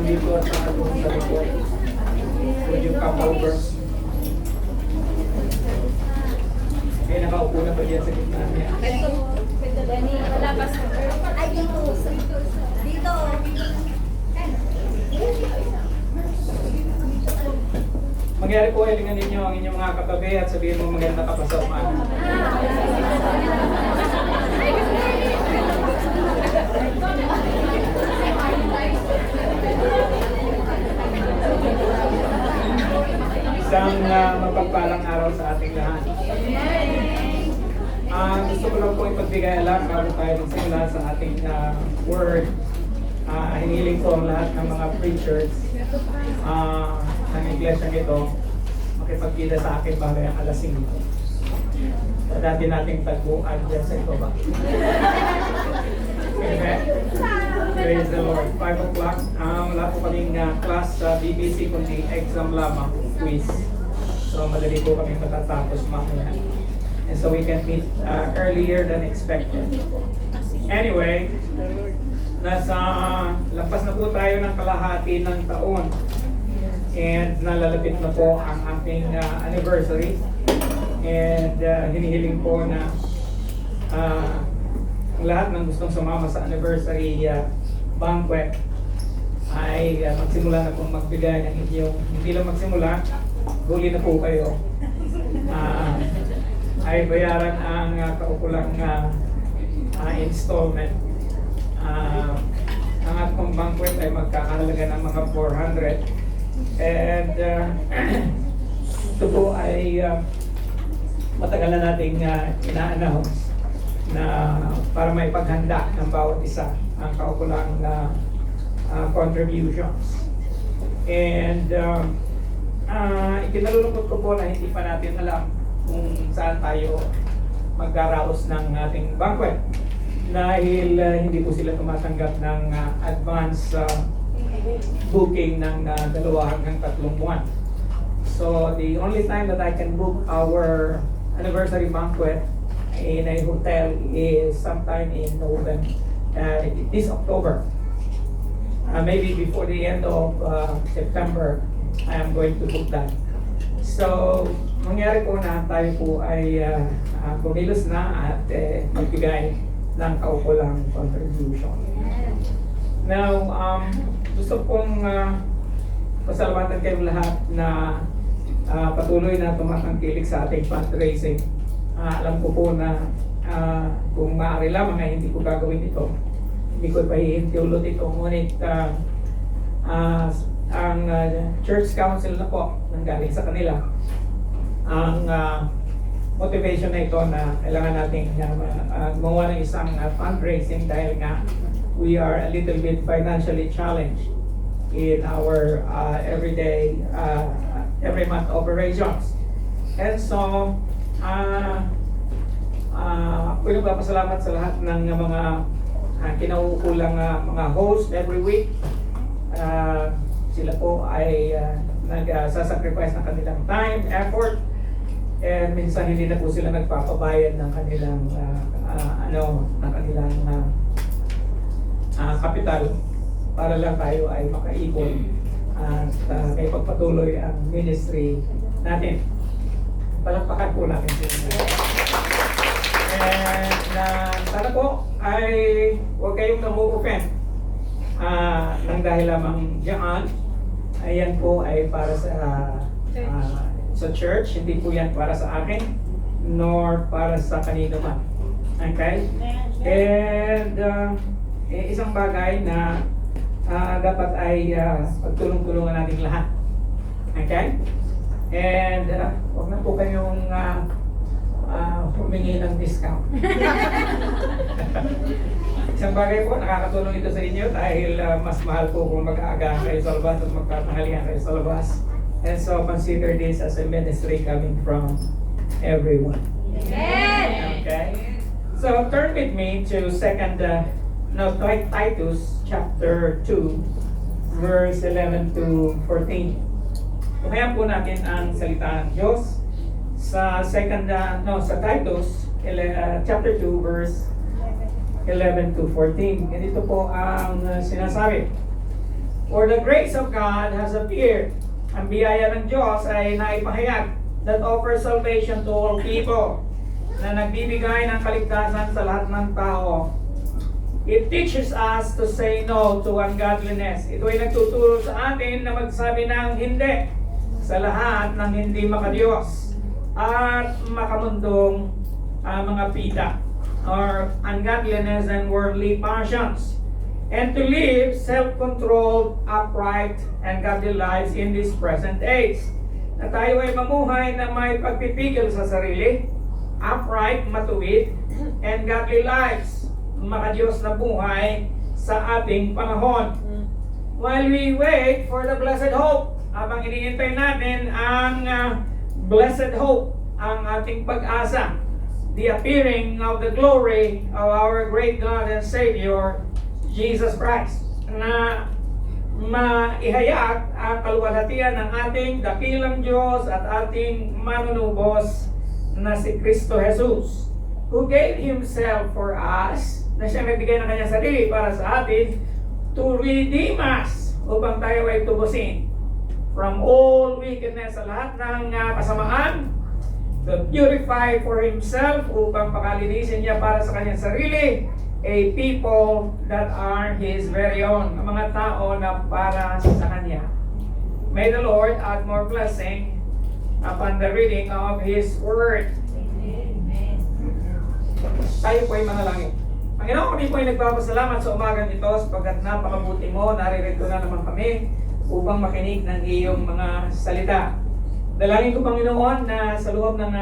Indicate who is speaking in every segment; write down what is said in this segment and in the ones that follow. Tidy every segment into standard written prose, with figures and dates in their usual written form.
Speaker 1: nandito sa atong sa likod. Would you come over? Okay, nakaupo na pa diyan sa gitna niya.
Speaker 2: Ay, dito. Dito.
Speaker 1: Mangyari po, hilingan ninyo ang inyong mga katabi at sabihin mo maganda ka pa sa umaga. Isang mapagpalang araw sa ating lahat. Gusto ko lang po ipagbigay alam bago tayo magsimula sa ating word. Hiniling ko ang lahat ng mga preachers ng iglesia nito makipagkita sa akin bagay ang alas 5. Sa dati nating tagpuan dyan sa ito ba? Amen. Praise the Lord. 5 o'clock. Wala po kaming class sa BBC kundi exam lamang, quiz. So madali po kami matatapos mamaya. And so we can meet earlier than expected. Anyway, nasa lampas na po tayo ng kalahati ng taon. And nalalapit na po ang ating anniversary. And hinihiling po na lahat ng gustong sumama sa anniversary banquet ay magsimula na pong magbigay ng inyong, hindi lang magsimula, huli na po kayo. Ay bayaran ang kaukulang installment. Ang atong banquet ay magkakahalaga ng mga 400. And ito po ay matagal na nating ina-announce na para may paghanda ng bawat isa ang kaukulang contributions. And ikinalulungkot ko po na hindi pa natin alam kung saan tayo magkaraos ng ating banquet dahil hindi po sila tumatanggap ng advance booking ng 2 hanggang 3 buwan. So the only time that I can book our anniversary banquet in a hotel is sometime in November, this October. Maybe before the end of September, I am going to book that. So mangyari po na tayo po ay kumilos na at magbigay ng kaukulang contribution. Now, gusto kong pasalamatan kayong lahat na patuloy na tumatangkilik sa ating fundraising. Alam ko po na kung maaari lamang ay hindi ko gagawin ito. Hindi ko ipahihintiulot ito. Ngunit ang church council na po nanggaling sa kanila. Ang motivation na ito na kailangan natin gumawa ng isang fundraising dahil nga we are a little bit financially challenged in our everyday, every month operations. And so, ako yung papasalamat sa lahat ng mga kinaukulang mga host every week. Sila po ay nagsasacrifice ng kanilang time, effort, and minsan hindi na po sila nagpapabayad ng kanilang kapital para lang tayo ay makaipon at kay pagpatuloy ang ministry natin. Palakpakan po natin sila. And sana po ay huwag kayong namu-offend nang dahil lamang diyan. Ayan po ay para sa church, hindi po yan para sa akin nor para sa kanino man. Okay? And isang bagay na dapat ay pagtulong-tulungan natin lahat. Okay? And huwag na po kayong humingi ng discount. Isang bagay po, nakakatulong ito sa inyo dahil mas mahal po kung mag-aaga kayo sa labas at magpapahalian kayo sa labas. And so consider this as a ministry coming from everyone. Okay? So turn with me to Titus chapter 2 verse 11 to 14. Tumayan po natin ang salita ng Diyos sa Titus chapter 2 verse 11 to 14. Ganito po ang sinasabi. For the grace of God has appeared. Ang biyaya ng Diyos ay naipahayag that offers salvation to all people, na nagbibigay ng kaligtasan sa lahat ng tao. It teaches us to say no to ungodliness. Ito ay nagtuturo sa atin na magsabi ng hindi sa lahat ng hindi makadiyos at makamundong mga pita or ungodliness and worldly passions, and to live self-controlled, upright, and godly lives in this present age. Na tayo ay mamuhay na may pagpipigil sa sarili, upright, matuwid, and godly lives, makadiyos na buhay sa ating panahon. While we wait for the blessed hope, habang iniintay natin ang blessed hope, ang ating pag-asa, the appearing of the glory of our great God and Savior, Jesus Christ, na maihayag ang kaluwalhatian ng ating dakilang Diyos at ating manunubos na si Kristo Jesus, who gave Himself for us, na siya nagbigay ng kanyang sarili para sa atin, to redeem us, upang tayo ay tubusin from all wickedness, sa lahat ng kasamaan, to purify for Himself, upang pakalinisin niya para sa kanyang sarili, a people that are His very own, ang mga tao na para sa Kanya. May the Lord add more blessing upon the reading of His Word.
Speaker 2: Amen.
Speaker 1: Tayo po ay manalangin. Panginoon, kami po ay nagpapasalamat sa umagang ito sapagkat napakabuti mo, naririto na naman kami upang makinig ng iyong mga salita. Dalangin ko, Panginoon, na sa loob ng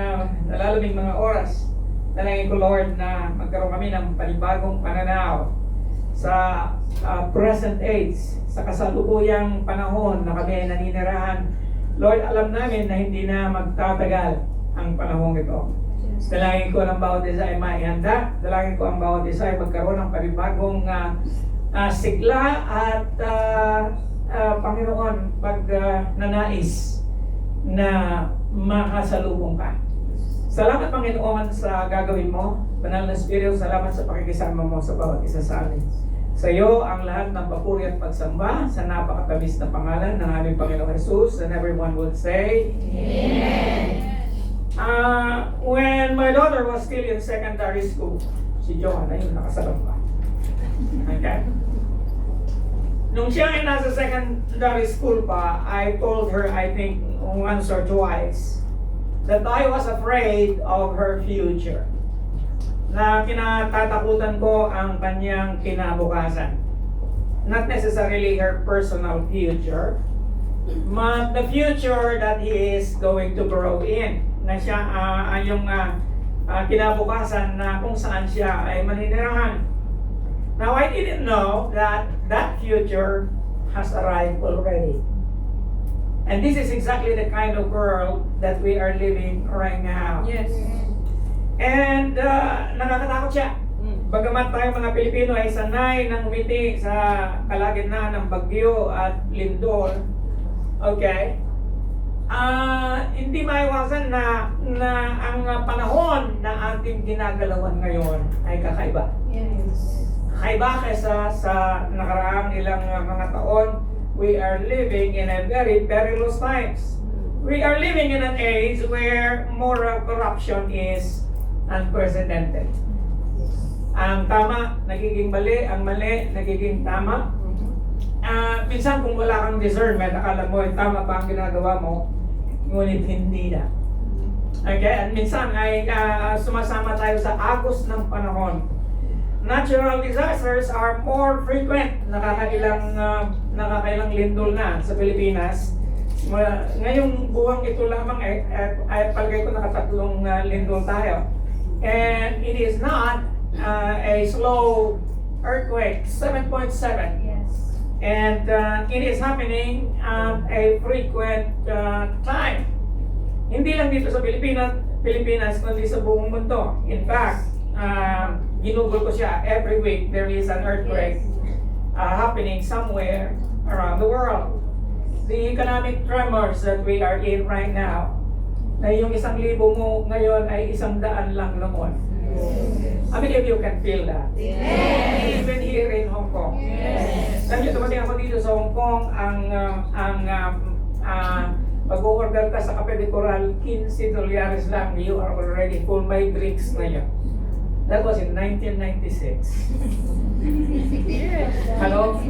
Speaker 1: nalalabing mga oras, dalangin ko, Lord, na magkaroon kami ng panibagong pananaw sa present age, sa kasalukuyang panahon na kami ay naninirahan. Lord, alam namin na hindi na magtatagal ang panahon ito. Dalangin ko ang bawat isa ay maihanda. Dalangin ko ang bawat isa ay magkaroon ng panibagong sigla at Panginoon, pag nanais na makasalubong ka. Salamat, Panginoon, sa gagawin mo. Banal na Espiritu, salamat sa pakikisama mo sa bawat isa sa amin. Sa iyo ang lahat ng papuri at pagsamba sa napakatamis na pangalan ng aming Panginoong Jesus, and everyone would say, Amen. When my daughter was still in secondary school, si Joanna, yun, nakasalam pa. Okay. Nung siya ay nasa secondary school pa, I told her, I think, once or twice, that I was afraid of her future. Na kinatatakutan ko ang kanyang kinabukasan. Not necessarily her personal future, but the future that he is going to grow in. Na siya ay yung kinabukasan na kung saan siya ay maninirahan. Now, I didn't know that that future has arrived already. And this is exactly the kind of world that we are living right now.
Speaker 3: Yes.
Speaker 1: And nakakatakot siya. Bagamat tayo mga Pilipino ay sanay ng umiti sa kalagitnaan ng bagyo at lindol, okay? Hindi maiwasan na ang panahon na ating ginagalawan ngayon ay kakaiba.
Speaker 3: Yes.
Speaker 1: Kakaiba kaysa sa nakaraang ilang mga taon. We are living in a very perilous times. We are living in an age where moral corruption is unprecedented. Ang tama, nagiging mali. Ang mali, nagiging tama. Minsan kung wala kang discernment, akala mo ay tama pa ang ginagawa mo, ngunit hindi na. Okay? At minsan ay sumasama tayo sa agos ng panahon. Natural disasters are more frequent. Nakakailang lindol na sa Pilipinas. Ngayong buwang ito lamang ay palagay ko nakatatlong lindol tayo. And it is not a slow earthquake, 7.7.
Speaker 2: Yes.
Speaker 1: And it is happening at a frequent time. Hindi lang dito sa Pilipinas, kundi sa buong mundo. In fact, ginugol ko siya, every week there is an earthquake happening somewhere around the world. The economic tremors that we are in right now, na yung 1,000 mo ngayon ay 100 lang noon. How many of you can feel that?
Speaker 2: Yes.
Speaker 1: Even here in Hong Kong.
Speaker 2: Yes.
Speaker 1: Dahil dumating ako dito sa Hong Kong, pag-order ka sa Cafe de Coral, $15 lang, you are already full. May drinks na yun. That was in 1996. Hello?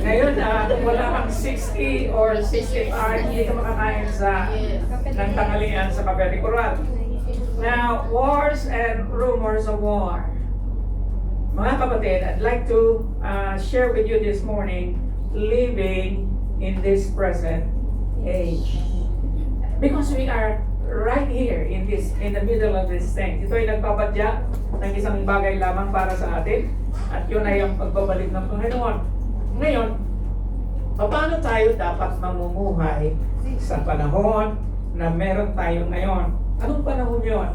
Speaker 1: Ngayon, kung wala kang 60 or 65, hindi ka makakain ng tanghalian sa Cafe de Coral. Now, wars and rumors of war. Mga kapatid, I'd like to share with you this morning, living in this present age. Because we are right here in the middle of this thing. Ito ay nagpabadya ng isang bagay lamang para sa atin, at yun ay ang pagbabalik ng Panginoon. Ngayon, paano tayo dapat mamumuhay sa panahon na meron tayo ngayon? Anong panahon yun?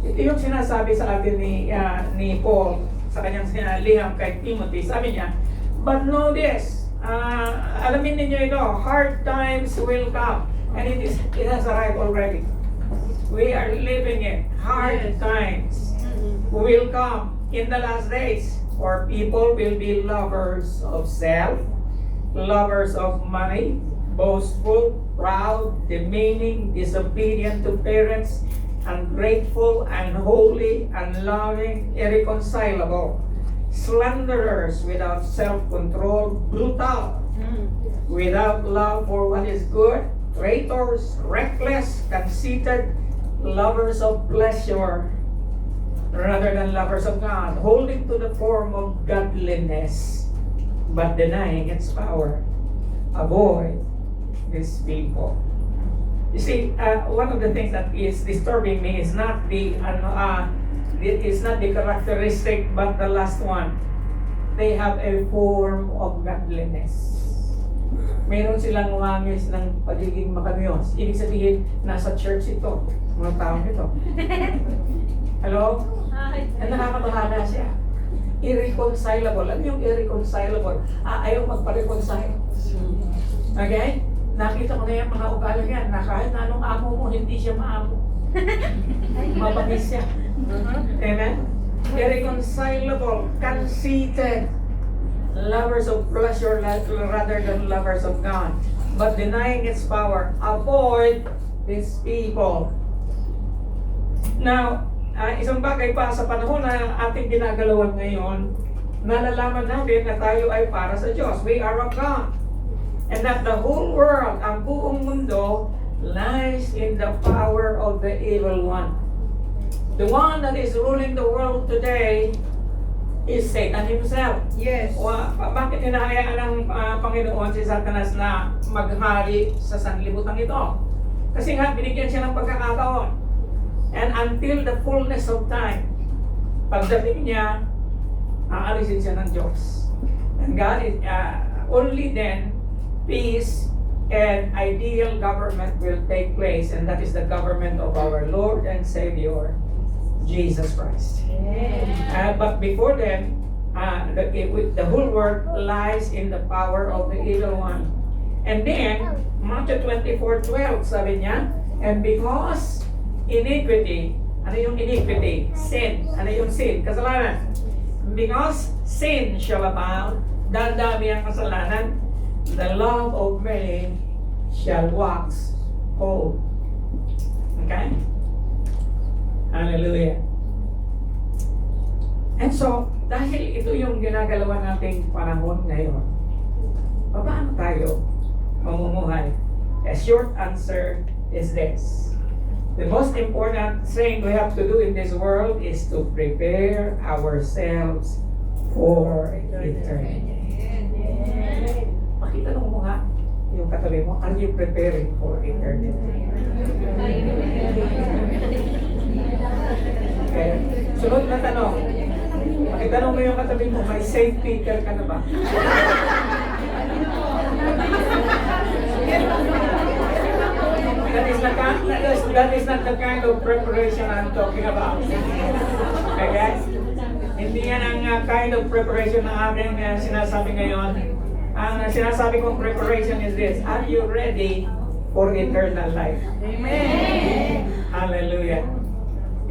Speaker 1: Ito yung sinasabi sa atin ni Paul sa kanyang liham kay Timothy. Sabi niya, but know this, alamin ninyo ito, hard times will come. And it has arrived already. We are living in hard times will come in the last days, for people will be lovers of self, lovers of money, boastful, proud, demeaning, disobedient to parents, ungrateful, unholy, unloving, irreconcilable, slanderers, without self-control, brutal, without love for what is good, traitors, reckless, conceited, lovers of pleasure rather than lovers of God, holding to the form of godliness, but denying its power. Avoid these people. You see, one of the things that is disturbing me is not the characteristic, but the last one. They have a form of godliness. Meron silang wangis ng pagiging makamyos. Ibig sabihin, nasa church ito, mga taong ito. Hello? Nakakabahala siya. Irreconcilable. Ano yung irreconcilable? Ayaw magpa-reconcile. Okay? Nakita ko na yung mga ugali yan, na kahit na anong amo mo, hindi siya maamo. Mabangis siya. Amen? Irreconcilable, conceited, lovers of pleasure rather than lovers of God, but denying its power. Avoid these people. Now, isang bagay pa sa panahon na ating ginagalawan ngayon, nalalaman natin na tayo ay para sa Diyos. We are of God. And that the whole world, ang buong mundo, lies in the power of the evil one. The one that is ruling the world today is Satan himself.
Speaker 2: Yes.
Speaker 1: Bakit hinahayaan ng Panginoon si Satanas na maghari sa sanlibutan ito? Kasi nga, binigyan siya ng pagkakataon. And until the fullness of time, pagdating niya, aalisin siya ng Diyos. And God is, only then, peace and ideal government will take place, and that is the government of our Lord and Savior, Jesus Christ. But before then, the whole world lies in the power of the evil one. And then, Matthew 24:12, sabi niya, and because iniquity, ano yung iniquity? Sin. Ano yung sin? Kasalanan. Because sin shall abound, dadami ang kasalanan, the love of many shall wax cold. Okay? Hallelujah. And so, dahil ito yung ginagalawan nating panahon ngayon, paano tayo mamumuhay? A short answer is this. The most important thing we have to do in this world is to prepare ourselves for eternity. Pakitanong mo nga yung katabi mo, are you preparing for eternity? Okay. Sunod na tanong. Pakitanong mo yung katabi mo, may St. Peter ka na ba? That is not the kind of preparation I'm talking about. Okay guys? Hindi yan ang kind of preparation na aking sinasabi ngayon. Ang sinasabi kong preparation is this: are you ready for eternal life?
Speaker 2: Amen.
Speaker 1: Hallelujah.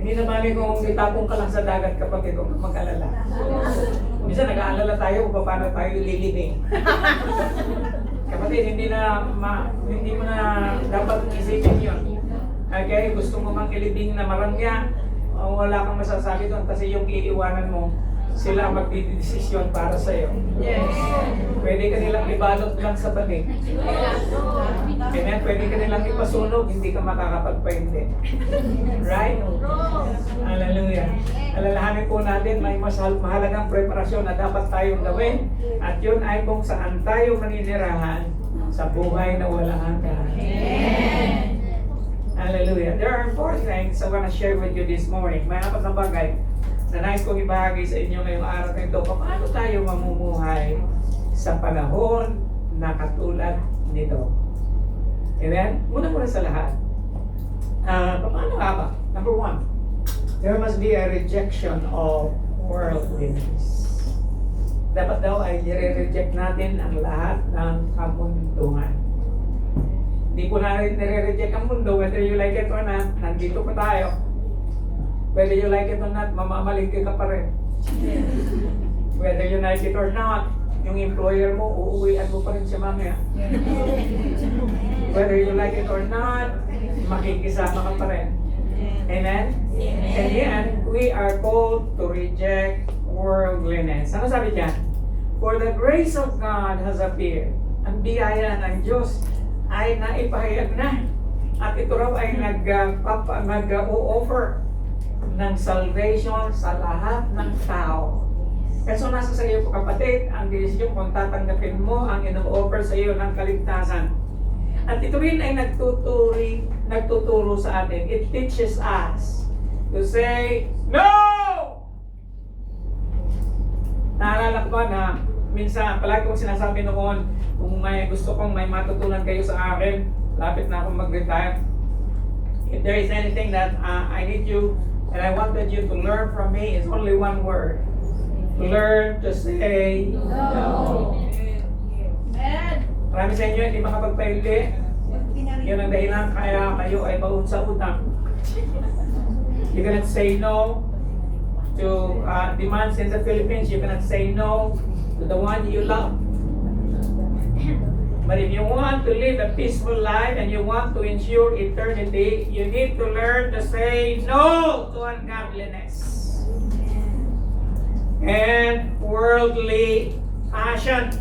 Speaker 1: Hindi na bali kung itapong ka lang sa dagat kapag ikaw mag-alala. Minsan nag-aalala tayo kung paano tayo lilibing. Kapatid, hindi mo na dapat isipin yun. Okay, gusto mo mang ilibing na marangya, wala kang masasabi doon kasi yung iiwanan mo, sila ang magdidesisyon para sa'yo.
Speaker 2: Yes.
Speaker 1: Pwede ka nilang ibalot lang sa banig. Ganyan, pwede ka nilang ipasunog, hindi ka makakapagpaindi. Right? Hallelujah. Alalahanin po natin, may mas mahalagang preparasyon na dapat tayong gawin. At yun ay kung saan tayo maninirahan sa buhay na walang hanggan. Hallelujah. There are 4 things I want to share with you this morning. May 4 na bagay na nais kong ibahagi sa inyo ngayong araw na ito. Paano tayo mamumuhay sa panahon na katulad nito? Amen? Muna sa lahat. Paano nga ba? Number 1, there must be a rejection of worldliness. Dapat daw ay nire-reject natin ang lahat ng kamunduhan. Hindi ko na rin nire-reject ang mundo, whether you like it or not, nandito pa tayo. Whether you like it or not, mamamalingki ka pa rin. Whether you like it or not, yung employer mo, uuwian mo pa rin siya mamaya. Whether you like it or not, makikisama ka pa rin. Amen? And yet, we are called to reject worldliness. Ano sabi diyan? For the grace of God has appeared. Ang biyaya ng Diyos ay naipahayag na. At ito raw ay nag-o-offer ng salvation sa lahat ng tao. Kaya so nasa sa iyo po kapatid, ang desisyon kung tatanggapin mo ang ino-offer sa iyo ng kaligtasan. At ito rin ay nagtuturo sa atin. It teaches us to say, no! Naalala ko ba na minsan, palagi kong sinasabi noon, kung may gusto kong may matutunan kayo sa akin, lapit na akong mag-retire. If there is anything that I need you and I wanted you to learn from me, it's only one word. Learn to say no.
Speaker 2: Amen.
Speaker 1: Marami sa inyo hindi makapagpaili. Yun ang dahilan kaya kayo ay baon sa utang. You cannot say no to demands in the Philippines. You cannot say no to the one you love. But if you want to live a peaceful life and you want to ensure eternity, you need to learn to say no to ungodliness and worldly passion.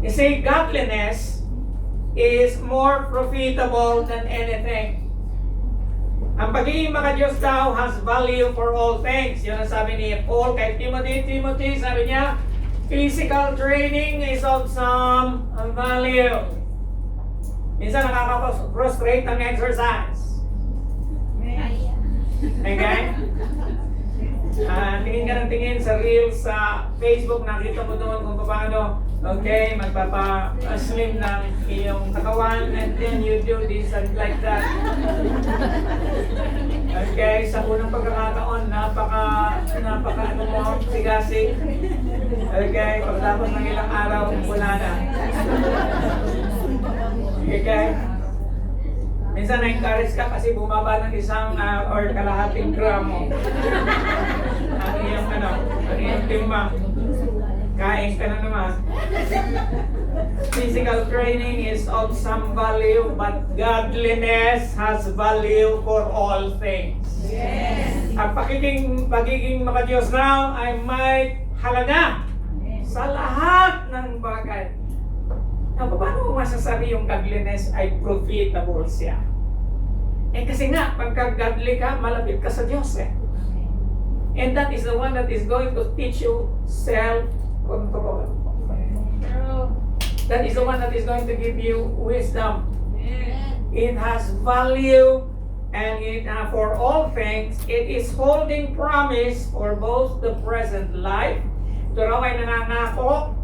Speaker 1: You see, godliness is more profitable than anything. Ang pagiging maka-Diyos daw has value for all things. Yun ang sabi ni Paul kay Timothy, sabi niya, physical training is of some value. Minsan nakaka-frustrate ang exercise. Okay? Tingin ka ng tingin sa reels sa Facebook, nakita mo doon kung paano, okay, magpapa-slim ng iyong katawan and then you do this and like that. Okay, sa unang pagkakataon, napaka ano mo, sigasig. Okay, pagkatapos ng ilang araw, wala na. Okay? Minsan na-encourage ka kasi bumaba ng isang or kalahating gramo. Ang iyong timbang. Kain ka na naman. Physical training is of some value, but godliness has value for all things.
Speaker 2: Yes.
Speaker 1: Ang pagiging maka-Diyos now ay may halaga sa lahat ng bagay. Now, paano mo masasabi yung godliness ay profitable siya? Kasi nga, pagka godly ka, malapit ka sa Diyos eh. And that is the one that is going to teach you self-control. That is the one that is going to give you wisdom. It has value, and for all things, it is holding promise for both the present life. Ito raw ay nangangako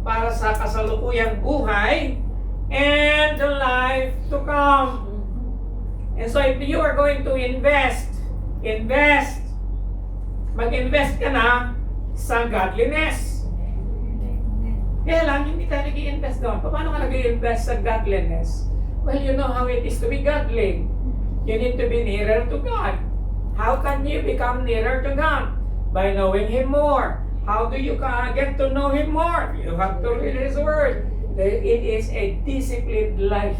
Speaker 1: para sa kasalukuyang buhay and the life to come. And so if you are going to invest, mag-invest ka na sa godliness. Kaya lang, hindi tayo nag-i-invest doon. Paano ka nag-i-invest sa godliness? Well, you know how it is to be godly. You need to be nearer to God. How can you become nearer to God? By knowing Him more. How do you get to know Him more? You have to read His Word. It is a disciplined life,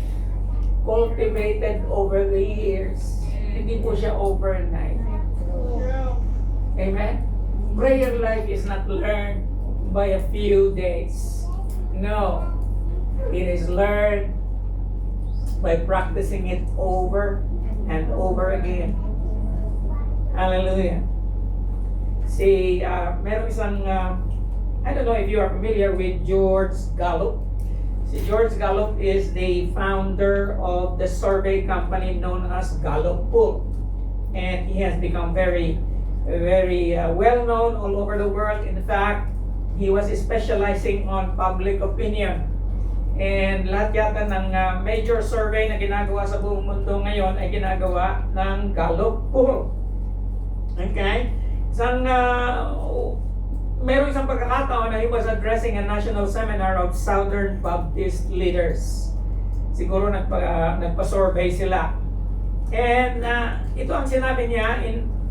Speaker 1: cultivated over the years. Hindi po siya overnight. Amen? Prayer life is not learned by a few days. No. It is learned by practicing it over and over again. Hallelujah. Meron isang, I don't know if you are familiar with George Gallup. George Gallup is the founder of the survey company known as Gallup Poll. And he has become very well known all over the world. In fact, he was specializing on public opinion. And lahat yata ng major survey na ginagawa sa buong mundo ngayon ay ginagawa ng Gallup Poll. Okay? Meron isang pagkakataon na he was addressing a national seminar of Southern Baptist leaders. Siguro nagpa-survey sila. And ito ang sinabi niya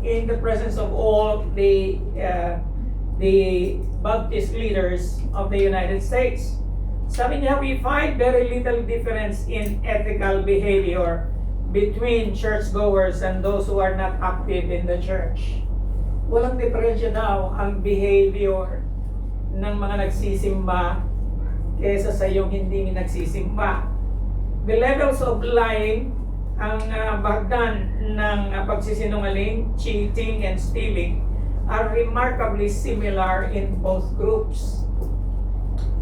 Speaker 1: in the presence of all the Baptist leaders of the United States. Sabi niya, we find very little difference in ethical behavior between churchgoers and those who are not active in the church. Walang diferensya daw ang behavior ng mga nagsisimba kesa sa yung hindi nagsisimba. The levels of lying, ang bagdan ng pagsisinungaling, cheating, and stealing are remarkably similar in both groups.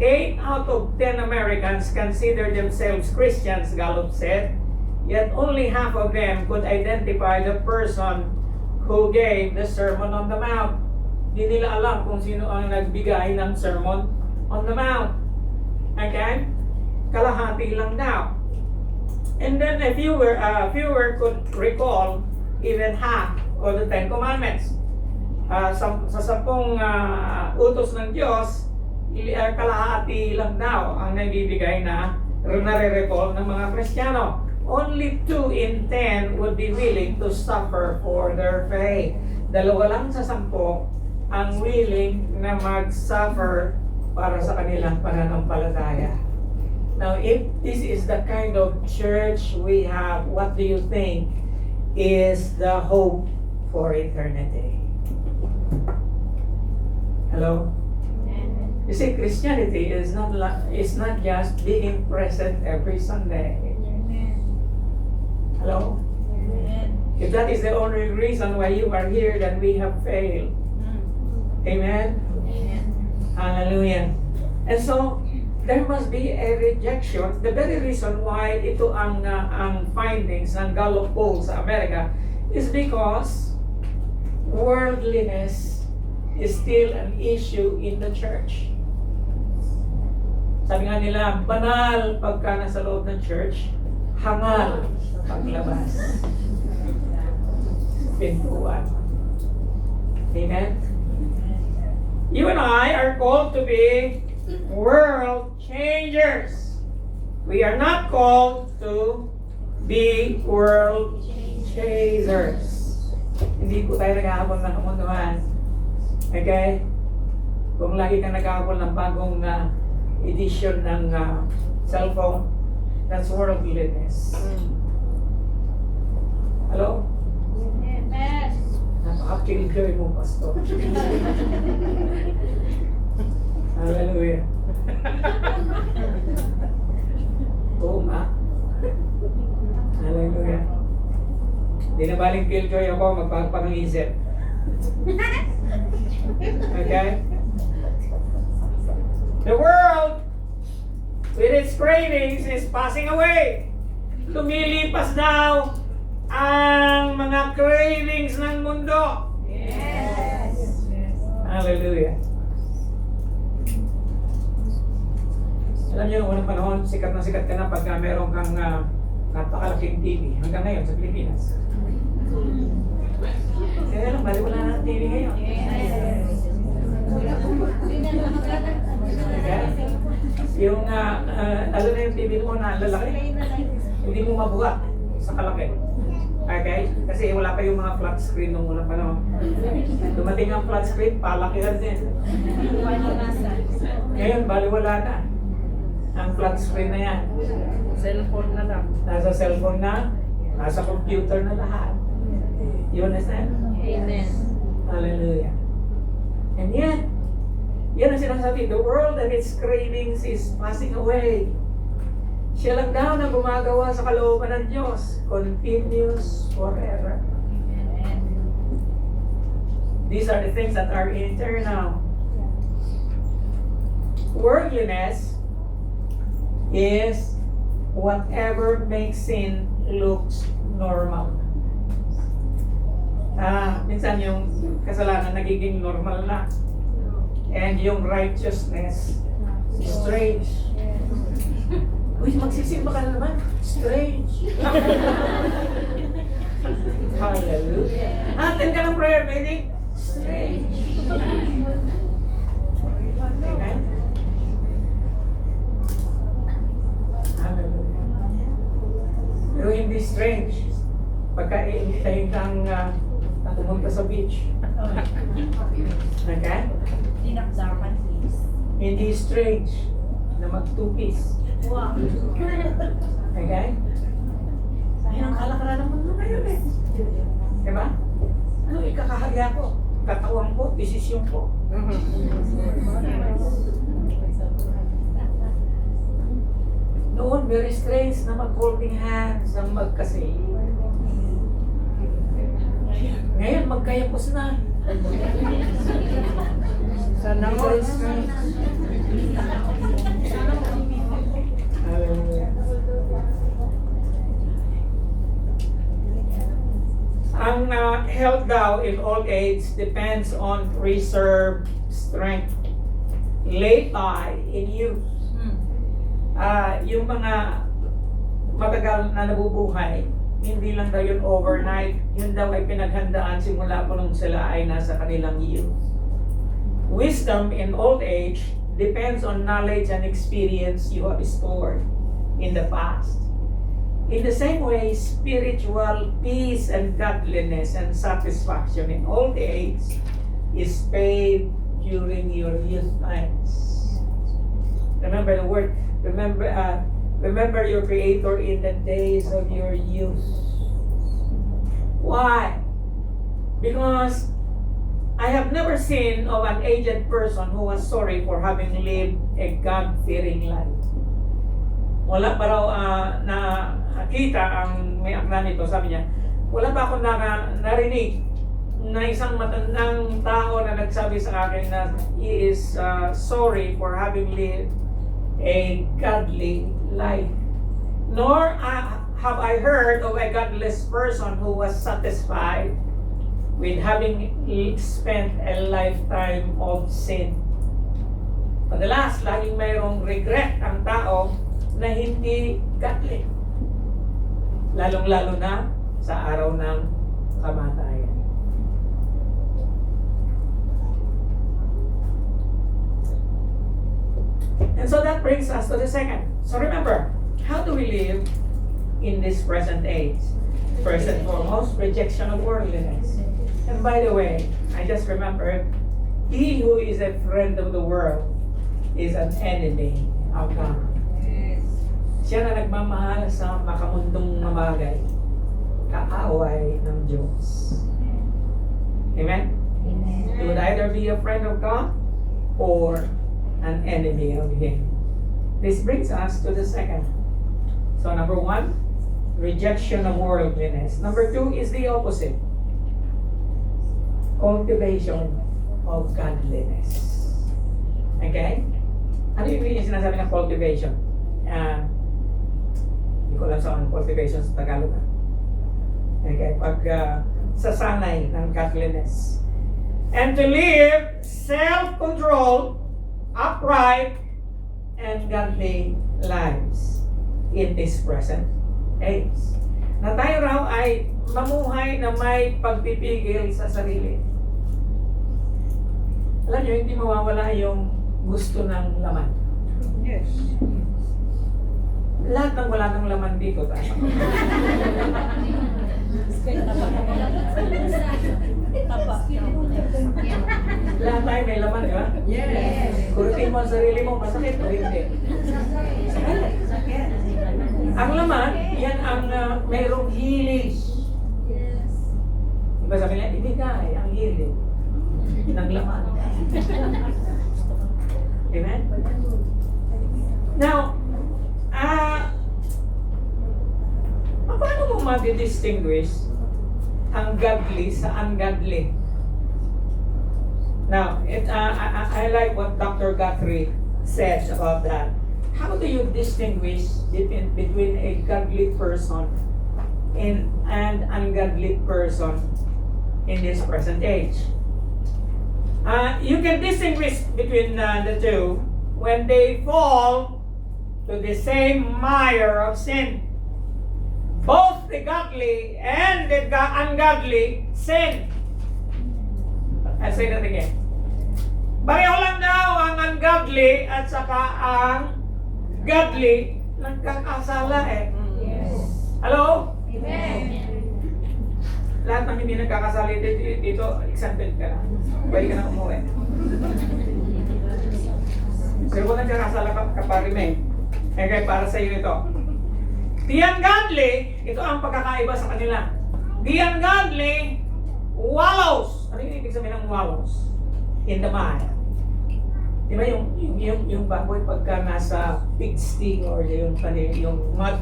Speaker 1: 8 out of 10 Americans consider themselves Christians, Gallup said, yet only half of them could identify the person who gave the Sermon on the Mount. Di nila alam kung sino ang nagbigay ng Sermon on the Mount. Okay? Kalahati lang daw. And then a fewer could recall even half of the 10 Commandments. Sa 10 utos ng Diyos, kalahati lang daw ang nabibigay na nare-recall ng mga Kristiyano. Only 2 in 10 would be willing to suffer for their faith. 2 lang sa 10 ang willing na mag-suffer para sa kanilang pananampalataya. Now, if this is the kind of church we have, what do you think is the hope for eternity? Hello? You see, Christianity is not just being present every Sunday. Hello? If that is the only reason why you are here, then we have failed. Amen? Hallelujah. And so, there must be a rejection. The very reason why ito ang findings ng Gallup poll sa Amerika is because worldliness is still an issue in the church. Sabi nga nila, banal pagka nasa loob ng church, hangal paglabas. Pintuan. Amen? You and I are called to be world changers. We are not called to be world chasers. Hindi po tayo naghahabol ng kamunduhan. Okay? Kung lagi ka naghahabol ng bagong edition ng cellphone, that's worldliness. Hello?
Speaker 2: Amen.
Speaker 1: Napaka-killjoy mo, Pastor. Hallelujah. Oo nga. Hallelujah. Di na baling killjoy ako, magpapang-isip. Okay? The world, with its cravings, is passing away. Lumilipas daw ang mga cravings ng mundo.
Speaker 2: Yes.
Speaker 1: Hallelujah. Alam niyo, unang panahon, sikat ka na pagka meron kang napakalaking TV. Hanggang ngayon sa Pilipinas. Kaya lang, bali wala na ng TV ngayon.
Speaker 2: Yes.
Speaker 1: Okay? Yung, alam na yung TV mo na lalaki, hindi mo mabuhat sa kalaki. Okay? Kasi wala pa yung mga flat screen nung unang panahon. Dumating ang flat screen, palakihan din. Ngayon, baliwala na. Ang flat screen na yan.
Speaker 3: Cellphone na lang.
Speaker 1: Nasa cellphone na, nasa computer na lahat. You understand?
Speaker 2: Amen.
Speaker 1: Hallelujah. And yet, yan ang sinasabi, the world and its cravings is passing away. Siya lang daw na gumagawa sa kalooban ng Diyos, continues forever. These are the things that are eternal. Worldliness is whatever makes sin looks normal. Minsan yung kasalanan nagiging normal na. And yung righteousness, strange. Uy, magsisimba ka na naman. Strange. Hallelujah. Attend ka ng prayer meeting. Strange. Amen. Hallelujah. Pero hindi strange. Pagka iimbitahin kang pumunta sa beach. Okay?
Speaker 2: Dinakdakan, please.
Speaker 1: Hindi strange na mag-two-piece.
Speaker 2: Wow.
Speaker 1: Okay? Ayun ang kalakaran ng mundo ngayon eh. Diba? Ano ikakahaya ko? Katawan ko, desisyon ko. Noon, very strange na mag-holding hands, na magkasi. Ngayon, magkayapos na.
Speaker 3: Sana all.
Speaker 1: Very strange. Hallelujah. Ang health daw in old age depends on reserved strength laid by in youth. Yung mga matagal na nabubuhay, hindi lang daw yun overnight, yun daw ay pinaghandaan simula po nung sila ay nasa kanilang youth. Wisdom in old age depends on knowledge and experience you have stored in the past. In the same way, spiritual peace and godliness and satisfaction in old age is paid during your youth times. Remember the word. Remember your Creator in the days of your youth. Why? Because I have never seen of an aged person who was sorry for having lived a God-fearing life. Wala pa raw nakita ang may akda nito, sabi niya, wala pa ako narinig na isang matandang tao na nagsabi sa akin na he is sorry for having lived a godly life. Nor have I heard of a godless person who was satisfied with having spent a lifetime of sin. Madalas, laging mayroong regret ang tao na hindi godly. Lalong-lalo na sa araw ng kamatayan. And so that brings us to the second. So remember, how do we live in this present age? First and foremost, rejection of worldliness. And by the way, I just remembered, he who is a friend of the world is an enemy of God. Siya na nagmamahal sa makamundong na bagay, kaaway ng Diyos. Amen? You would either be a friend of God or an enemy of Him. This brings us to the second. So number one, rejection of worldliness. Number two is the opposite. Cultivation of godliness. Okay? Ano yung sinasabi ng cultivation? Hindi ko alam saan cultivation sa Tagalog. Okay? Pag sasanay ng godliness. And to live self-controlled, upright, and godly lives in this present age. Na tayo raw ay mamuhay na may pagpipigil sa sarili. Alam nyo, hindi mawawala yung gusto ng laman.
Speaker 3: Yes.
Speaker 1: Lahat ng wala ng laman dito, tayo. Lahat tayo may laman, di ba?
Speaker 3: Yes.
Speaker 1: Kurutin mo ang sarili mo, masakit o hindi? Ang laman, yan ang mayroong healing. Diba sabi nila, hindi kaya ang healing ng laman. Amen? Now, paano mo ma-distinguish ang godly sa ungodly? Now, I like what Dr. Guthrie says about that. How do you distinguish between a godly person and an ungodly person in this present age? You can distinguish between the two when they fall to the same mire of sin. Both the godly and the ungodly sin. I'll say that again. Pareho lang daw ang ungodly at saka ang godly nagkakasala eh.
Speaker 3: Yes.
Speaker 1: Hello?
Speaker 2: Amen.
Speaker 1: Lahat ng hindi nagkakasala dito, exempted ka na. Pwede ka na umuwi. Pero kung nagkakasala ka, kaparime. Eh kaya para sa iyo ito. The ungodly, ito ang pagkakaiba sa kanila. The ungodly wallows. Ano yung ibig sabihin ng wallows? In the mire. Di ba yung baboy pagka nasa pigsty or yung mud,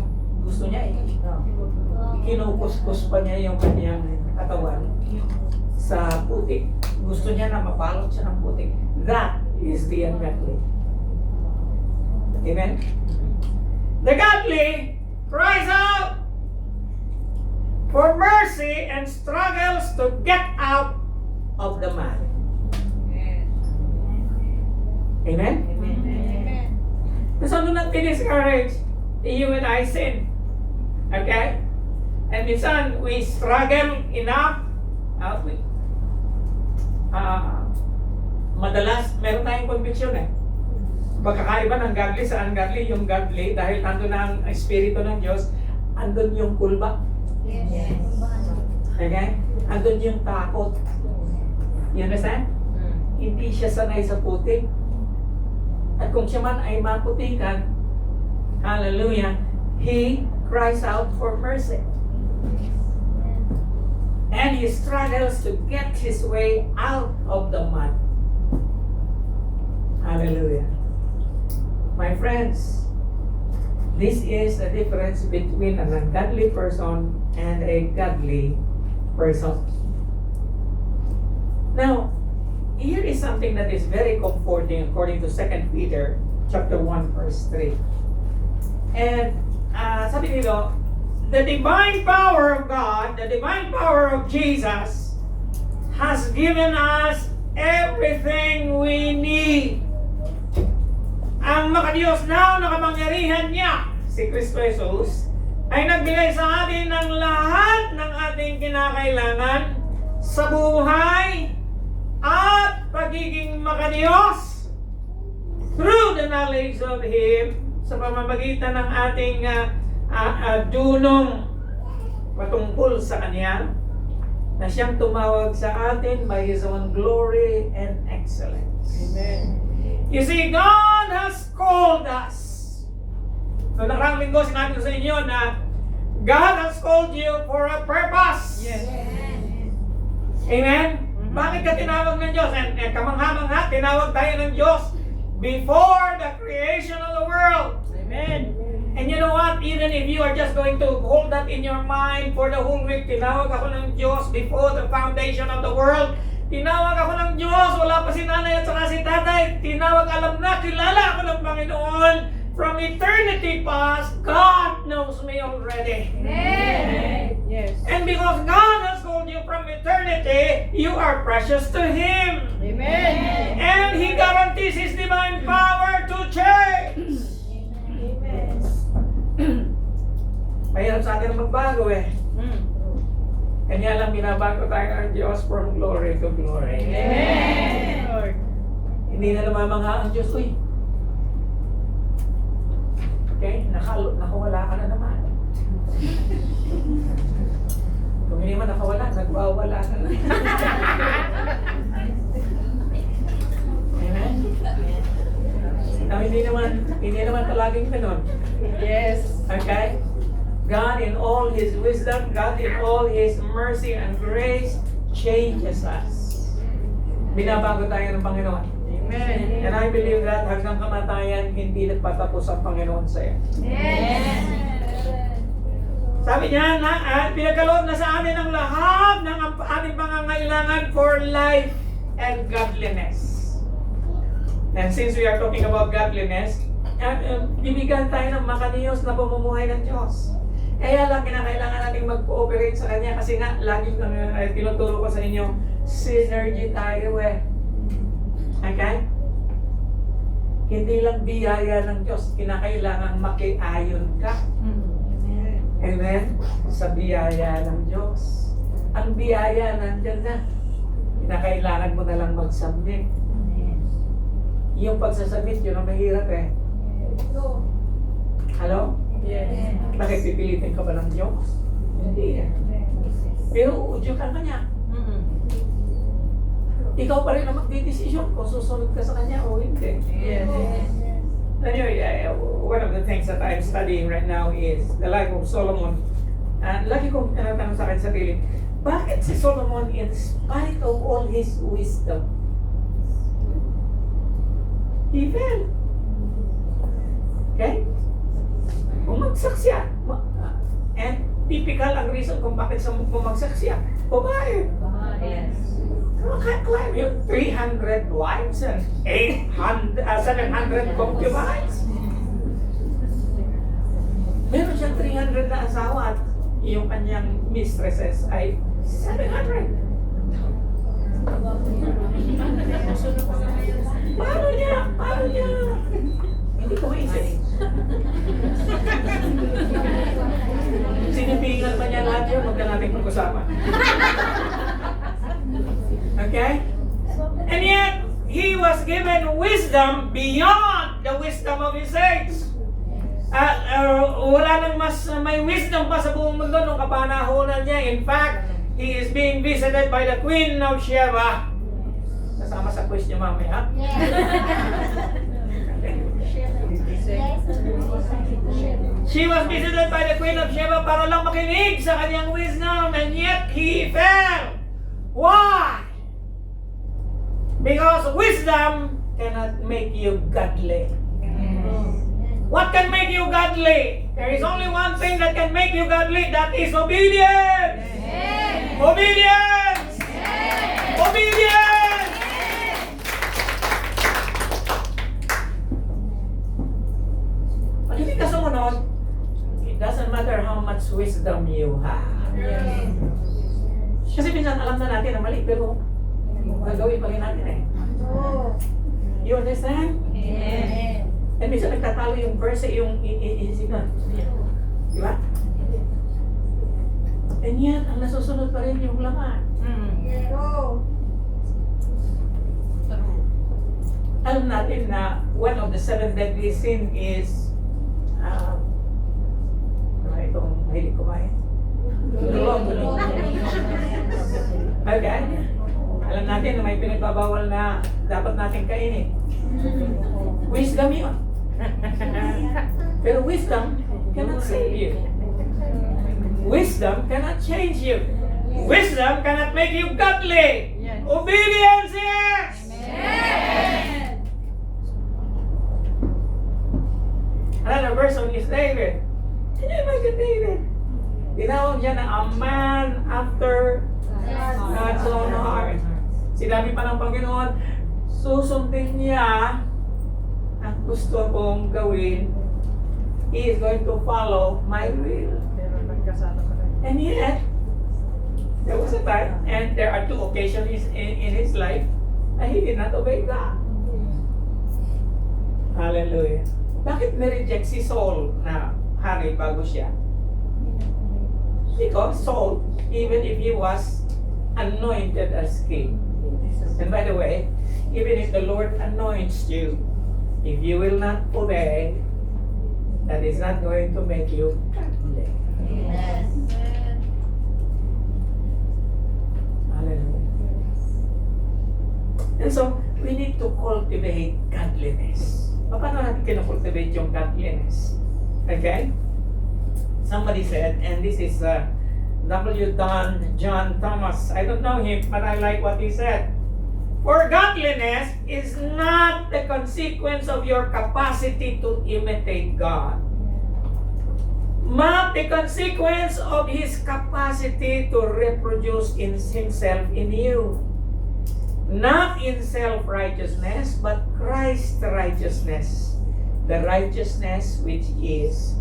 Speaker 1: gusto niya kinukuskus pa niya yung kanyang katawan sa putik. Gusto niya na mapalot siya ng putik. That is the ungodly. Amen? The godly cries out for mercy and struggles to get out of the mud. Amen? So do not be discouraged. You and I sin. Okay? And minsan, we struggle enough. Madalas, meron tayong conviction eh. Pagkakaiba ng godly sa ungodly, yung godly, dahil nandun ang Espiritu ng Diyos, andun yung kulba.
Speaker 2: Yes.
Speaker 1: Okay? Andun yung takot. You understand? Hindi siya sanay sa putik. At kung siya man ay maputikan, hallelujah, he cries out for mercy. And he struggles to get his way out of the mud. Hallelujah. My friends, this is the difference between an ungodly person and a godly person. Now, here is something that is very comforting according to 2 Peter chapter 1 verse 3. And sabi nito, the divine power of God, the divine power of Jesus has given us everything we need. Ang makadiyos na nakapangyarihan niya, si Kristo Jesus, ay nagbigay sa atin ng lahat ng ating kinakailangan sa buhay at pagiging makadiyos through the knowledge of Him sa pamamagitan ng ating dunong patungkol sa Kanya na Siyang tumawag sa atin by His own glory and excellence.
Speaker 3: Amen.
Speaker 1: You see, God has called us. Noong nakarang linggo, sinabi ko sa inyo na God has called you for a purpose.
Speaker 3: Yes.
Speaker 1: Amen? Bakit ka tinawag ng Diyos? And kamangha-mangha, tinawag tayo ng Diyos before the creation of the world.
Speaker 3: Amen.
Speaker 1: And you know what? Even if you are just going to hold that in your mind for the whole week, tinawag ako ng Diyos before the foundation of the world. Tinawag ako ng Diyos, wala pa si nanay at saka si tatay. Tinawag, alam na, kilala ako ng Panginoon. From eternity past, God knows me already.
Speaker 2: Amen.
Speaker 3: Yes.
Speaker 1: And because God has called you from eternity, you are precious to Him.
Speaker 3: Amen.
Speaker 1: And He guarantees His divine power to change. Mahirap sa atin magbago eh. Kanya lang binabago tayo ng Diyos from glory to glory.
Speaker 3: Amen. Lord.
Speaker 1: Hindi na namamangha ang Diyos. Uy. Okay? Nakawala ka na naman. Kung hindi man nakawala, nagwawala na lang. Amen? Now, hindi naman palaging ganun.
Speaker 3: Yes.
Speaker 1: Okay? God in all His wisdom, God in all His mercy and grace changes us. Binabago tayo ng Panginoon.
Speaker 3: Amen.
Speaker 1: And I believe that hanggang kamatayan, hindi nagpatapos ang Panginoon sa iyo.
Speaker 2: Yes.
Speaker 1: Sabi niya na pinagkaloob na sa amin ang lahat ng aming pangangailangan for life and godliness. And since we are talking about godliness, bibigyan tayo ng makaniyos na pamumuhay ng Diyos. Kaya lang kinakailangan natin mag-cooperate sa Kanya kasi nga, lagi tinuturo ko sa inyo, synergy tayo eh. Okay? Hindi lang biyaya ng Diyos, kinakailangan makiayon ka. Amen? Sa biyaya ng Diyos. Ang biyaya nandyan na. Kinakailangan mo na lang mag-submit. Yung pagsasubmit, yun ang mahirap eh. Hello?
Speaker 3: Yes.
Speaker 1: Bakit pipilitin ka ba ng Diyos? Hindi eh. Pero udyo ka Kanya. Ikaw pa rin ang magdidesisyon kung susunod ka sa Kanya o hindi.
Speaker 3: Yes.
Speaker 1: Anyway, one of the things that I'm studying right now is the life of Solomon. And lagi kong tinatanong sa akin sarili, bakit si Solomon in spite of all his wisdom, he fell? Okay? Bumagsak siya. And typical ang reason kung bakit bumagsak siya. Babae.
Speaker 2: Yes.
Speaker 1: Can't climb yung 300 wives and 700 concubines. Meron siyang 300 na asawa at yung kanyang mistresses ay 700. Paano niya? Hindi ko maisip. Sinipingan pa niya lahat yun, huwag na natin pag-usapan. Okay? And yet, he was given wisdom beyond the wisdom of his age. Wala nang mas may wisdom pa sa buong mundo nung kapanahonan niya. In fact, he is being visited by the Queen of Sheba. Kasama sa quiz niya mamaya. She was visited by the Queen of Sheba para lang makinig sa kanyang wisdom, and yet he fell. Why? Because wisdom cannot make you godly. What can make you godly? There is only one thing that can make you godly, that is obedience. Obedience! Obedience! Pag hindi ka sumunod, it doesn't matter how much wisdom you have. Kasi minsan alam na natin na mali, pero gagawin pa rin natin eh. You understand?
Speaker 2: Yes.
Speaker 1: And minsan nagtatalo yung verse yung iisip na. Di ba? And yet, ang nasusunod pa rin yung laman. Alam natin na one of the 7 deadly sin is itong mahilig kumain. Okay? Alam natin na may pinagbabawal na dapat natin kainin. Wisdom yun. Pero wisdom cannot save you. Wisdom cannot change you. Wisdom cannot make you godly.
Speaker 3: Yes.
Speaker 1: Obedience, yes! Another person is David. Can you imagine David? Tinawag niya na a man after God's own heart. Sinabi pa ng Panginoon, susundin niya ang gusto kong gawin. He is going to follow my will.
Speaker 3: Pero nagkasala pa rin.
Speaker 1: And yet, there was a time, and there are 2 occasions in his life na he did not obey God. Hallelujah. Bakit na-reject si Saul na hari bago siya? Because Saul, even if he was anointed as king, and by the way, even if the Lord anoints you, if you will not obey, that is not going to make you godly. And so, we need to cultivate godliness. Paano natin kinocultivate yung godliness? Okay? Somebody said, and this is W. John Thomas. I don't know him, but I like what he said. For godliness is not the consequence of your capacity to imitate God, but the consequence of His capacity to reproduce in Himself in you. Not in self-righteousness, but Christ's righteousness. The righteousness which is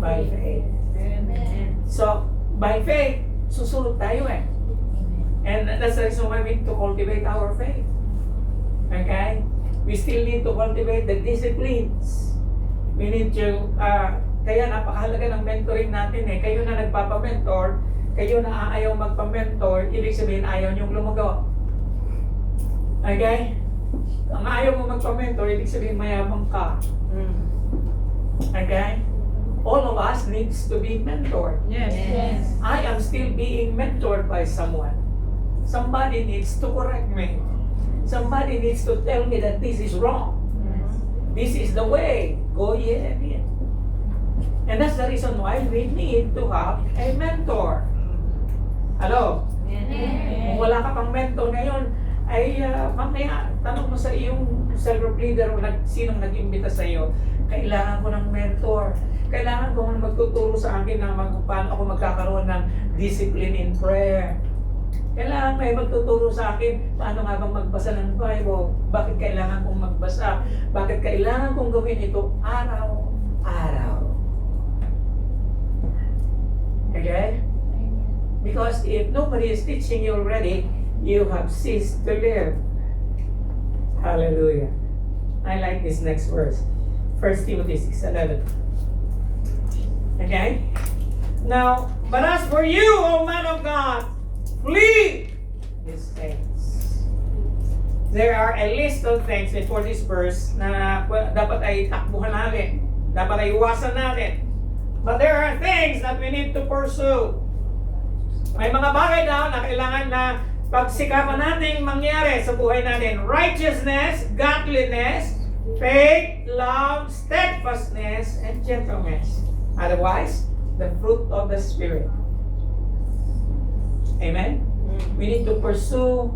Speaker 1: by faith.
Speaker 2: Amen.
Speaker 1: So, by faith, susunod tayo eh. And that's the reason why we need to cultivate our faith. Okay? We still need to cultivate the disciplines. We need to, kaya napakahalaga ng mentoring natin eh. Kayo na nagpapamentor, kayo na ayaw magpamentor, ibig sabihin ayaw niyong lumagawa. Okay? Ang ayaw mo magpamentor, ibig sabihin mayabang ka. Okay? All of us needs to be mentored.
Speaker 3: Yes.
Speaker 2: Yes.
Speaker 1: I am still being mentored by someone. Somebody needs to correct me. Somebody needs to tell me that this is wrong. This is the way. Go ye ahead. And that's the reason why we need to have a mentor. Hello? Kung wala ka pang mentor ngayon, ay mamaya, tanong mo sa iyong cell group leader o sinong nag-imbita sa iyo, kailangan ko ng mentor. Kailangan ko magtuturo sa akin na paano ako magkakaroon ng discipline in prayer. Kailangan may magtuturo sa akin paano nga bang magbasa ng Bible. Bakit kailangan kong magbasa? Bakit kailangan kong gawin ito araw-araw? Okay? Because if nobody is teaching you already, you have ceased to live. Hallelujah. I like this next verse. 1 Timothy 6:11. Okay? Now, but as for you, O man of God, flee these things. There are a list of things before this verse na dapat ay takbuhan natin. Dapat ay iwasan natin. But there are things that we need to pursue. May mga bagay daw na kailangan na pagsikapan natin mangyari sa buhay natin. Righteousness, godliness, faith, love, steadfastness, and gentleness. Otherwise, the fruit of the Spirit. Amen? We need to pursue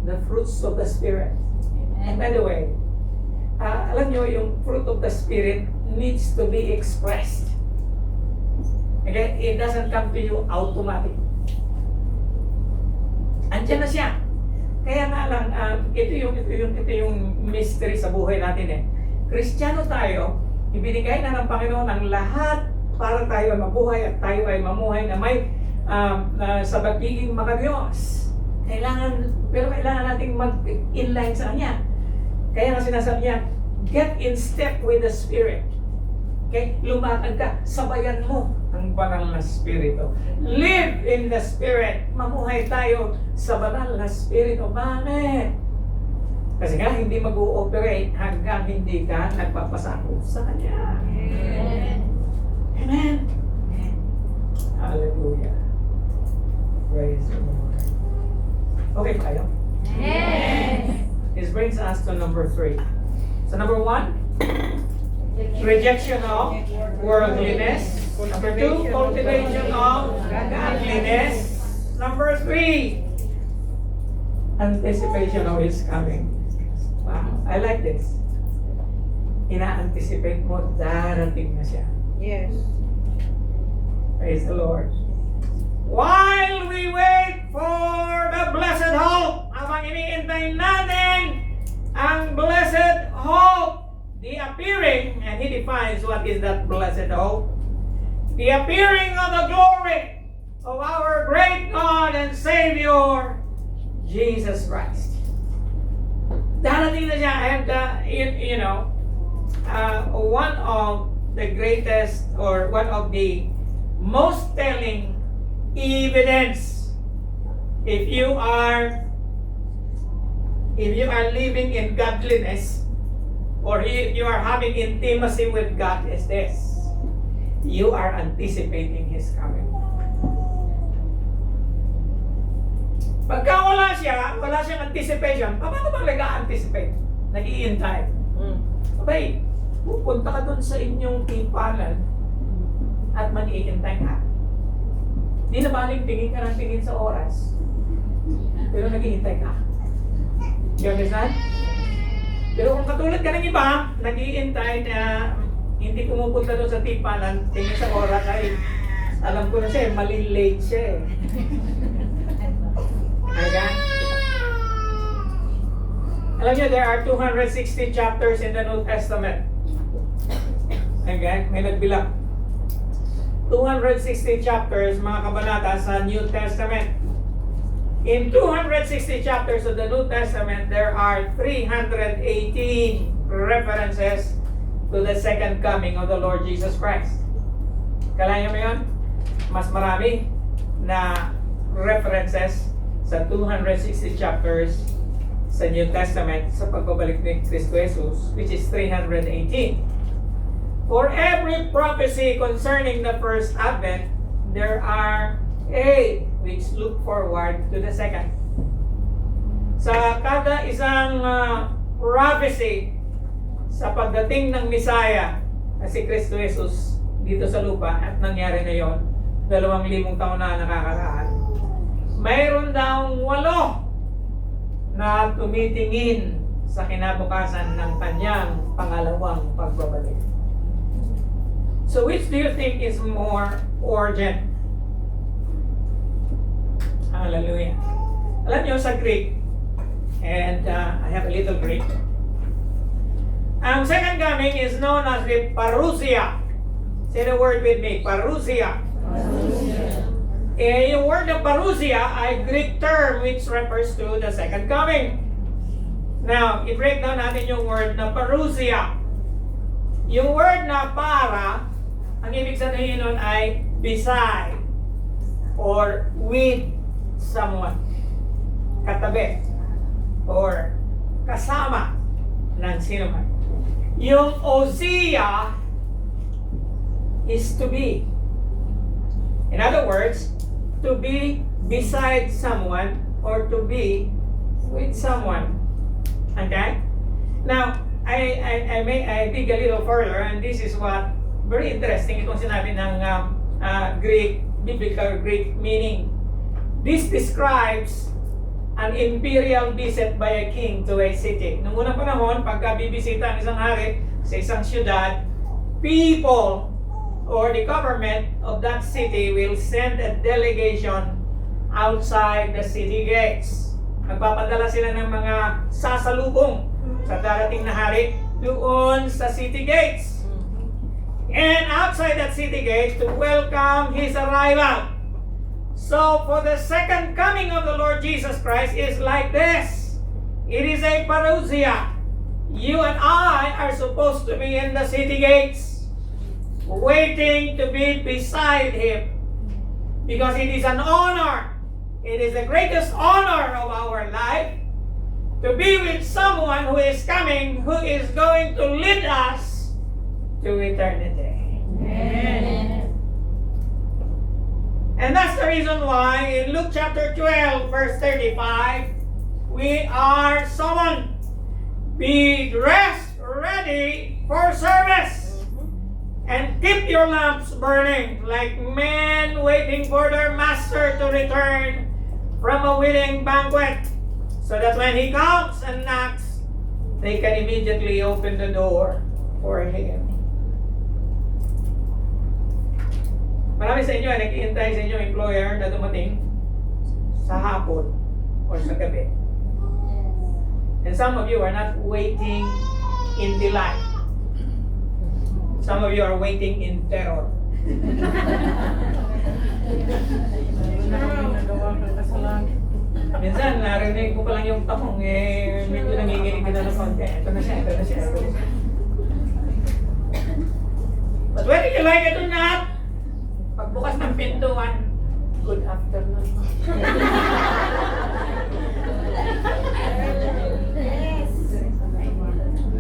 Speaker 1: the fruits of the Spirit. And by the way, alam nyo, yung fruit of the Spirit needs to be expressed. Okay? It doesn't come to you automatic. Andiyan na siya. Kaya nga lang, ito yung mystery sa buhay natin eh. Kristiyano tayo, ibinigay na ng Panginoon ang lahat para tayo ay mabuhay at tayo ay mamuhay na may sa pagiging makadiyos. Pero kailangan nating mag-inline sa Kanya. Kaya nga sinasabi niya, get in step with the Spirit. Okay? Lumakad ka, sabayan mo ang banal na Espiritu. Live in the Spirit. Mamuhay tayo sa banal na Espiritu. Bakit? Kasi nga, hindi mag-ooperate hanggang hindi ka nagpapasakop sa Kanya.
Speaker 2: Amen.
Speaker 1: Amen. Hallelujah. Praise the Lord. Okay tayo?
Speaker 2: Amen.
Speaker 1: This brings us to number 3. So number 1, rejection of worldliness. Number 2, cultivation of godliness. Number 3, anticipation of His coming. Wow, I like this. Ina-anticipate mo, darating na siya.
Speaker 3: Yes.
Speaker 1: Praise the Lord. While we wait for the blessed hope, habang iniintay natin ang blessed hope, the appearing, and he defines what is that blessed hope. The appearing of the glory of our great God and Savior, Jesus Christ. Darating na siya, and one of the greatest or one of the most telling evidence if you are living in godliness or if you are having intimacy with God is this: you are anticipating His coming. Pagka wala siyang anticipation, paano bang nag-a-anticipate? Nag-iintay. Abay, pupunta ka dun sa inyong tipalan at mag-iintay ka. Di na baling tingin ka ng tingin sa oras, pero nag-iintay ka. You understand? Pero kung katulad ka ng iba, nag-iintay na hindi pumupunta doon sa tipalan, tingin sa oras, ay alam ko na siya, mali-late siya eh. Okay? Alam niyo, there are 260 chapters in the New Testament. Okay? May nagbilang. 260 chapters, mga kabanata, sa New Testament. In 260 chapters of the New Testament, there are 318 references to the second coming of the Lord Jesus Christ. Kalayan mo yun? Mas marami na references sa 260 chapters sa New Testament sa pagbabalik ni Kristo Jesus, which is 318. For every prophecy concerning the first advent, there are 8 which look forward to the second. Sa kada isang prophecy sa pagdating ng Messiah na si Kristo Jesus dito sa lupa, at nangyari na yon 2,000 taon na nakakaraan, mayroon daw 8 na tumitingin sa kinabukasan ng kanyang pangalawang pagbabalik. So which do you think is more urgent? Hallelujah. Alam niyo sa Greek, and I have a little Greek, ang second coming is known as the parousia. Say the word with me, parousia. Yung word ng parousia ay Greek term which refers to the second coming. Now, i-break down natin yung word na parousia. Yung word na para, ang ibig sabihin nun ay beside or with someone, katabi or kasama ng sino man. Yung ousia is to be. In other words, to be beside someone or to be with someone. Okay? Now, I dig a little further, and this is what very interesting itong sinabi ng Greek, biblical Greek meaning. This describes an imperial visit by a king to a city. Noong unang panahon, pagka bibisita ang isang hari sa isang syudad, people or the government of that city will send a delegation outside the city gates. Nagpapadala sila ng mga sasalubong sa darating na hari doon sa city gates. And outside that city gates to welcome his arrival. So for the second coming of the Lord Jesus Christ is like this. It is a parousia. You and I are supposed to be in the city gates, waiting to be beside Him. Because it is an honor. It is the greatest honor of our life to be with someone who is coming, who is going to lead us to eternity.
Speaker 2: Amen.
Speaker 1: And that's the reason why in Luke chapter 12, verse 35, we are summoned. Be dressed, ready for service. And keep your lamps burning like men waiting for their master to return from a wedding banquet. So that when he comes and knocks, they can immediately open the door for him. Marami sa inyo ay nag-iintay sa inyong employer na dumating sa hapon or sa gabi. And some of you are not waiting in delight. Some of you are waiting in terror. Minsan, narinig ko pa lang yung takong, medyo nanginginig ka na ng konti. Ito na siya, ito na siya. But whether you like it or not, pagbukas ng pintuan, good afternoon.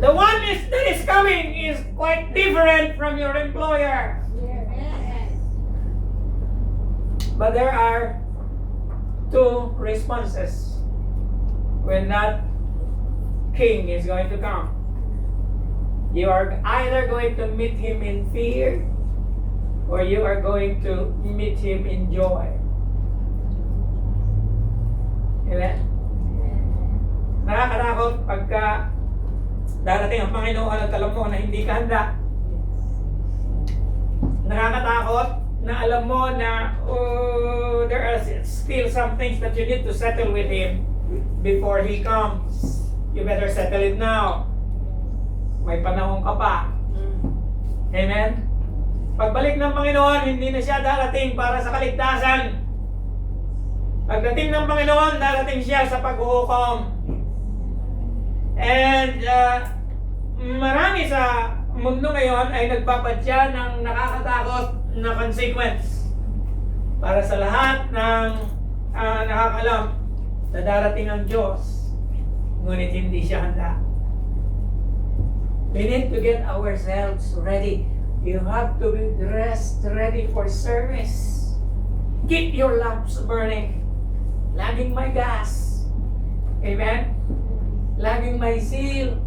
Speaker 1: The one that is coming is quite different from your employer. But there are two responses when that king is going to come. You are either going to meet him in fear or you are going to meet him in joy. Amen? Nakakatakot pagka darating ang Panginoon at alam mo na hindi ka handa. Nakakatakot na alam mo na there are still some things that you need to settle with him before he comes. You better settle it now. May panahon ka pa. Amen? Pagbalik ng Panginoon, hindi na siya darating para sa kaligtasan. Pagdating ng Panginoon, darating siya sa paghuhukom. And marami sa mundo ngayon ay nagpapadya ng nakakatakot na consequence para sa lahat ng nakakalam na darating ang Diyos, ngunit hindi siya handa. We need to get ourselves ready. You have to be dressed ready for service. Keep your lamps burning. Laging may gas. Amen? Laging may seal.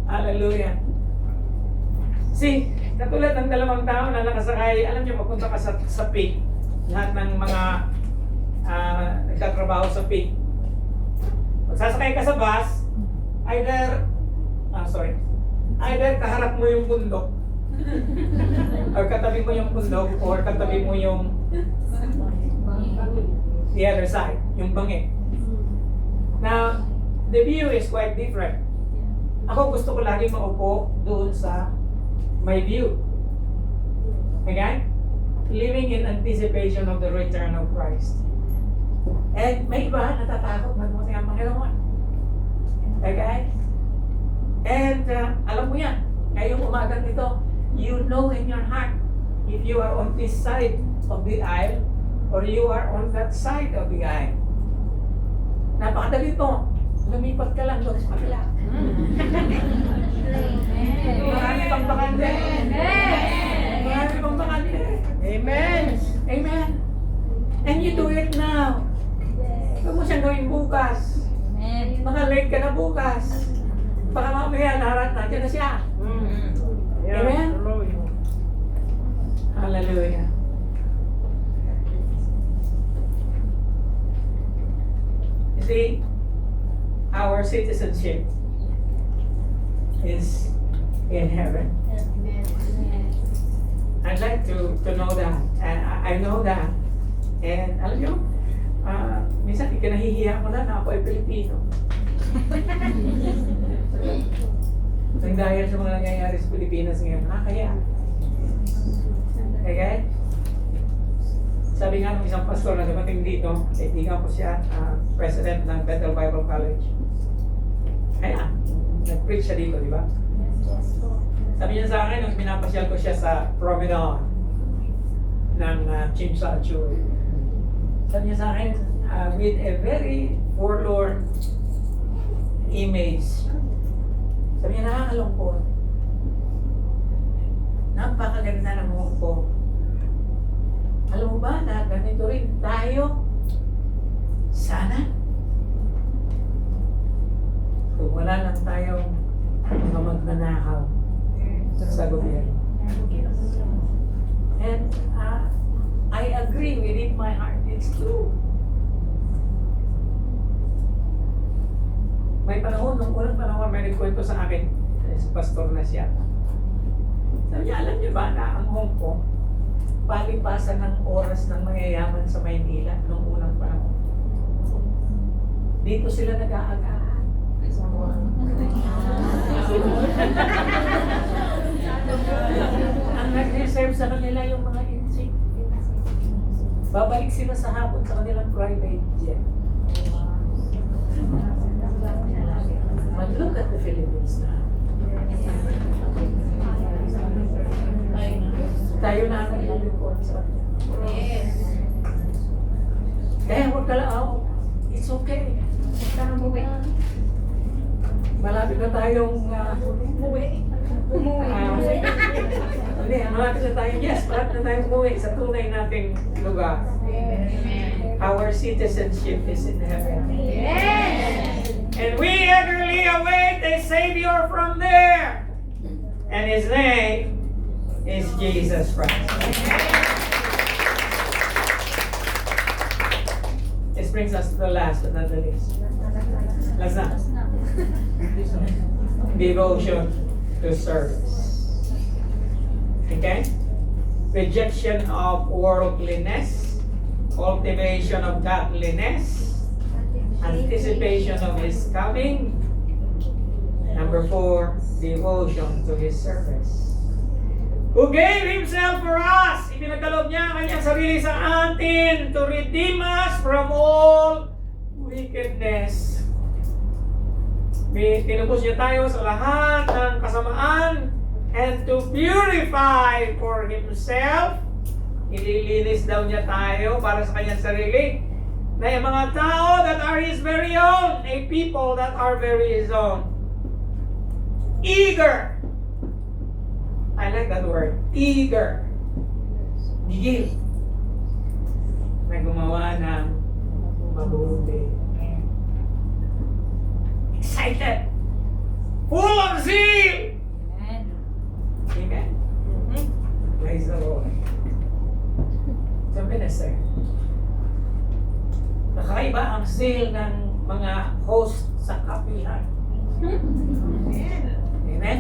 Speaker 1: Hallelujah. See, katulad ng dalawang tao na nakasakay, alam niyo, magpunta ka sa peak. Lahat ng mga nagtatrabaho sa peak. Magsasakay ka sa bus, either kaharap mo yung bundok, or katabi mo yung bundok, or katabi mo yung the other side, yung bangi. Now, the view is quite different. Ako gusto ko lagi maupo doon sa my view. Okay? Living in anticipation of the return of Christ. And may iba natatakot magmuti ang Panginoon. Okay? And alam mo yan, ngayong umagang ito, you know in your heart if you are on this side of the aisle or you are on that side of the aisle. Napakadali ito. Lumipat ka lang doon sa kabila. Marami pang bakante. Marami pang bakante.
Speaker 3: Amen.
Speaker 1: Amen. And you do it now. Huwag mo siyang gawin bukas. Baka late ka na bukas. Baka mamaya narat nandiyan na siya. Amen? Hallelujah. You see, our citizenship is in heaven. I'd like to know that. I know that. And alam nyo, minsan ikinahihiya ko na ako ay Pilipino. Nang dahil sa mga nangyayari sa Pilipinas ngayon, kaya. Okay? Sabi nga ng isang pastor na dumating dito, kaibigan ko siya, president ng Bethel Bible College. Kaya, nag-preach siya dito, di ba? Sabi niya sa akin, nung pinapasyal ko siya sa Promenade ng Chimsalchur. Sabi niya sa akin, with a very forlorn image. Sabi niya, nakakalungkot. Napakaganda ng mukhang ko. Alam mo ba na ganito rin tayo? Sana. Kung wala lang tayong mga magnanakaw sa gobyerno. And I agree within my heart. It's true. May panahon, nung unang panahon, may nagkwento sa akin, pastor na siya. Sabi niya, alam niyo ba na ang Hong Kong, palipasan ng oras ng mayayaman sa Maynila nung unang panahon. Dito sila nag-aagahan. Ang nag-reserve sa kanila yung mga insik. Babalik sila sa hapon sa kanilang private jet. But look at the Philippines now. Tayo na ang ilalipon sa kanya.
Speaker 2: Yes.
Speaker 1: Kaya huwag ka lang, it's okay. Malapit na tayong umuwi. Hindi, malapit na tayong, yes, malapit na tayong umuwi sa tunay nating lugar.
Speaker 2: Amen.
Speaker 1: Our citizenship is in heaven.
Speaker 2: Yes.
Speaker 1: And we eagerly await a Savior from there. And His name is Jesus Christ. This brings us to the last but not the least. Last na. Devotion to service. Okay? Rejection of worldliness. Cultivation of godliness. Anticipation of His coming. Number 4, devotion to His service. Who gave Himself for us. Ipinagkaloob niya ang kanyang sarili sa atin to redeem us from all wickedness. Tinubos niya tayo sa lahat ng kasamaan and to purify for Himself. Ililinis daw niya tayo para sa kanyang sarili na yung mga tao that are His very own, a people that are very His own. Eager. I like that word. Eager. Gigil. Na gumawa ng mabuti. Excited. Full of zeal. Amen. Praise the Lord. The minister. Nakaiba ang zeal ng mga host sa kapihan. Amen.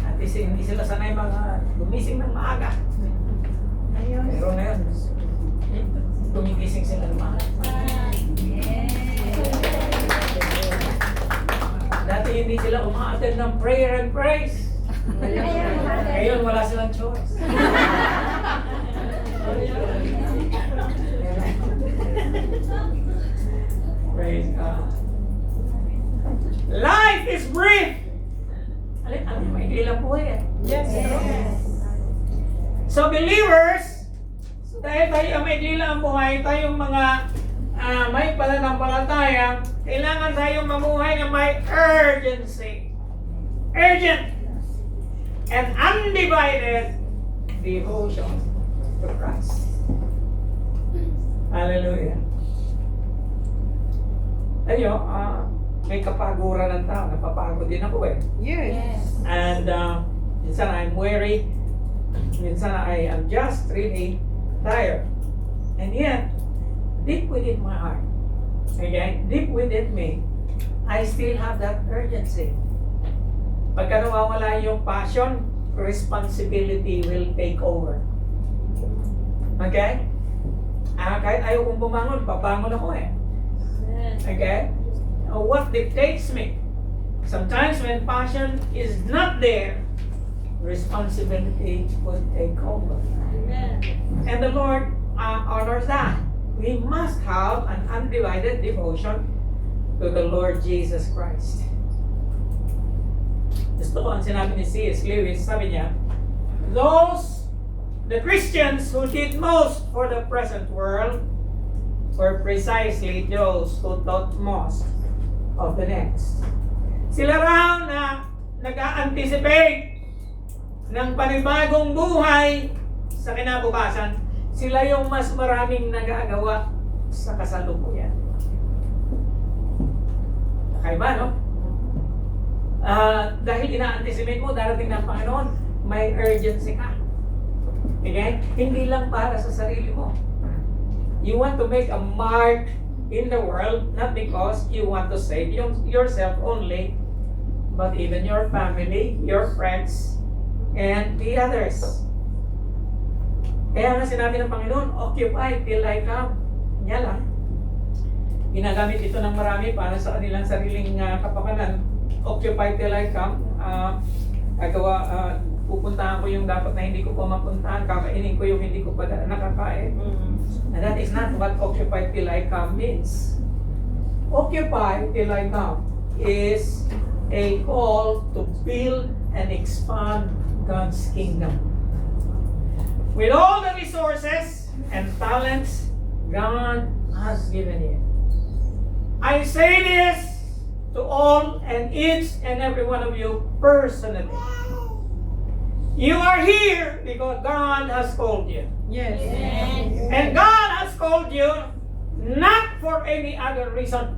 Speaker 1: At hindi sila sanay mga gumising ng maaga. Pero ngayon, gumigising sila ng maaga. Dati hindi sila umaattend ng prayer and praise. Ngayon wala silang choice. Praise God. Life is brief. Alin, maigli lang po eh.
Speaker 3: Yes.
Speaker 1: So believers, dahil tayo maigli lang ang buhay, tayong mga may pananampalataya, kailangan tayong mamuhay na may urgency. Urgent and undivided devotion to Christ. Hallelujah. Ayo, may kapaguran ng tao. Napapagod din ako eh.
Speaker 3: Yes.
Speaker 1: And minsan I'm weary. Minsan I am just really tired. And yet, deep within my heart, okay, deep within me, I still have that urgency. Pagka nawawala yung passion, responsibility will take over. Okay? Kahit ayaw kong bumangon, babangon ako eh. Okay? What dictates me? Sometimes when passion is not there, responsibility will take over. And the Lord honors that. We must have an undivided devotion to the Lord Jesus Christ. Gusto ko ang sinabi ni C.S. Lewis, sabi niya, the Christians who did most for the present world were precisely those who thought most of the next. Sila raw na nag-a-anticipate ng panibagong buhay sa kinabukasan, sila yung mas maraming nagagawa sa kasalukuyan. Kakaiba, no? Dahil ina-anticipate mo, darating ng Panginoon, may urgency ka. Okay? Hindi lang para sa sarili mo. You want to make a mark in the world, not because you want to save yourself only, but even your family, your friends, and the others. Kaya nga sinabi ng Panginoon, occupy till I come. Yan lang. Ginagamit ito ng marami para sa kanilang sariling kapakanan. Occupy till I come. Pupuntahan ko yung dapat na hindi ko pa mapuntahan. Kakainin ko yung hindi ko pa nakakain. And that is not what occupy till I come means. Occupy till I come is a call to build and expand God's kingdom. With all the resources and talents God has given you. I say this to all and each and every one of you personally. You are here because God has called you.
Speaker 3: Yes.
Speaker 1: And God has called you not for any other reason,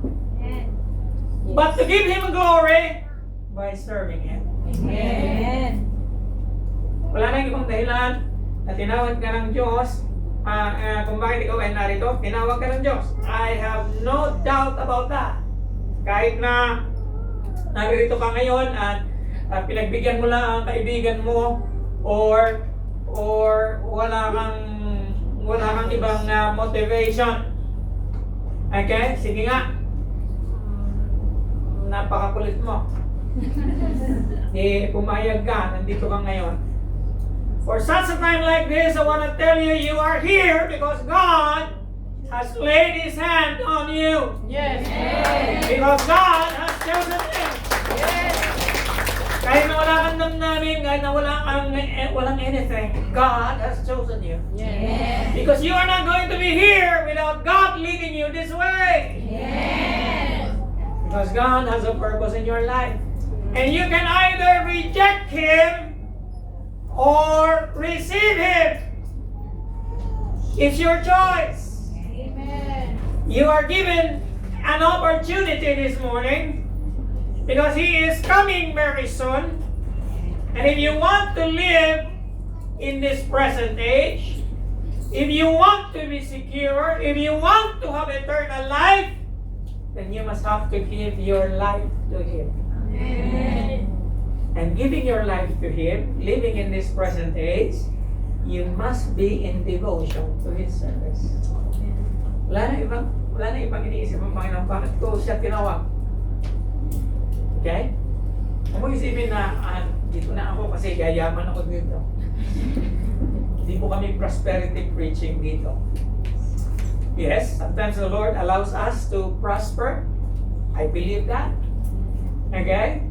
Speaker 1: but to give Him glory by serving Him.
Speaker 3: Amen.
Speaker 1: Wala nang ibang dahilan na tinawag ka ng Diyos. Kung bakit ikaw ay narito, tinawag ka ng Diyos. I have no doubt about that. Kahit na narito ka ngayon at pinagbigyan mo lang ang kaibigan mo or wala kang ibang motivation. Okay? Sige nga. Napakakulit mo. Pumayag ka, nandito ka ngayon. For such a time like this, I want to tell you, you are here because God has laid His hand on you.
Speaker 3: Yes.
Speaker 1: Because God has chosen you.
Speaker 3: Yes.
Speaker 1: Kahit na wala kang damdamin, kahit na walang anything, God has chosen you.
Speaker 3: Yes.
Speaker 1: Because you are not going to be here without God leading you this way. Because God has a purpose in your life. And you can either reject Him or receive Him. It's your choice. You are given an opportunity this morning because He is coming very soon. And if you want to live in this present age, if you want to be secure, if you want to have eternal life, then you must have to give your life to Him. And giving your life to Him, living in this present age, you must be in devotion to His service. Wala na ibang iniisip ng Panginoon, bakit ko siya tinawag? Okay? Huwag mo isipin na, dito na ako kasi yayaman ako dito. Hindi po kami prosperity preaching dito. Yes, sometimes the Lord allows us to prosper. I believe that. Okay?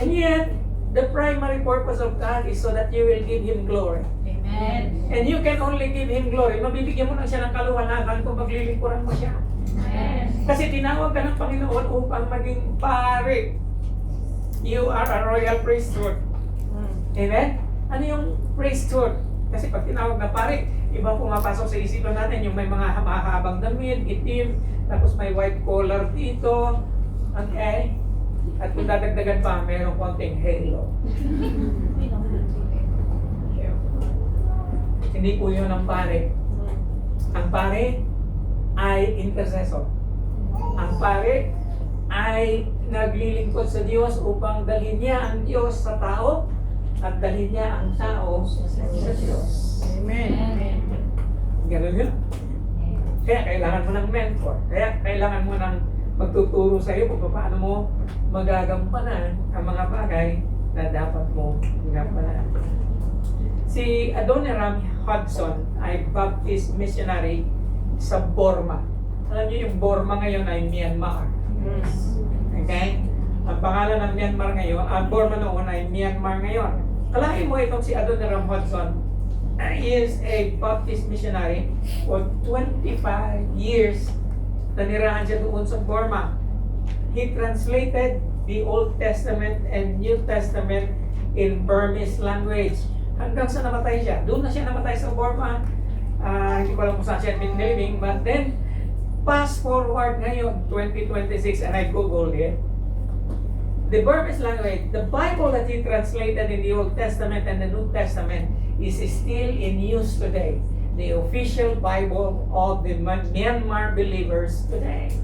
Speaker 1: And yet, the primary purpose of God is so that you will give Him glory.
Speaker 3: Amen.
Speaker 1: And you can only give Him glory. Mabibigyan mo lang siya ng kaluwalhatigan kung maglilingkuran mo siya. Kasi tinawag ka ng Panginoon upang maging pari. You are a royal priesthood. Amen? Ano yung priesthood? Kasi pag tinawag na pari, ibang pumapasok sa isipan natin yung may mga mahabang damit, itim, tapos may white collar dito. Okay? At kung dadagdagan pa, mayroong konting halo. Hindi po yun ang pare. Ang pare ay intercessor. Ang pare ay naglilingkod sa Diyos upang dalhin niya ang Diyos sa tao at dalhin niya ang tao sa Diyos.
Speaker 3: Amen.
Speaker 1: Ganun yun. Kaya kailangan mo ng mentor. Kaya kailangan mo ng magtuturo sa iyo kung paano mo magagampanan ang mga bagay na dapat mo gampanan. Si Adoniram Hudson ay Baptist missionary sa Burma. Alam niyo yung Burma ngayon ay Myanmar. Okay? Ang pangalan ng Myanmar ngayon, ang Burma noon ay Myanmar ngayon. Kalahin mo itong si Adoniram Hudson. He is a Baptist missionary for 25 years. Nanirahan siya doon sa Burma. He translated the Old Testament and New Testament in Burmese language. Hanggang sa namatay siya. Doon na siya namatay sa Burma. Hindi ko alam kung saan siya living. But then, fast forward ngayon, 2026, and I googled it. The Burmese language, the Bible that he translated in the Old Testament and the New Testament is still in use today. The official Bible of the Myanmar believers today.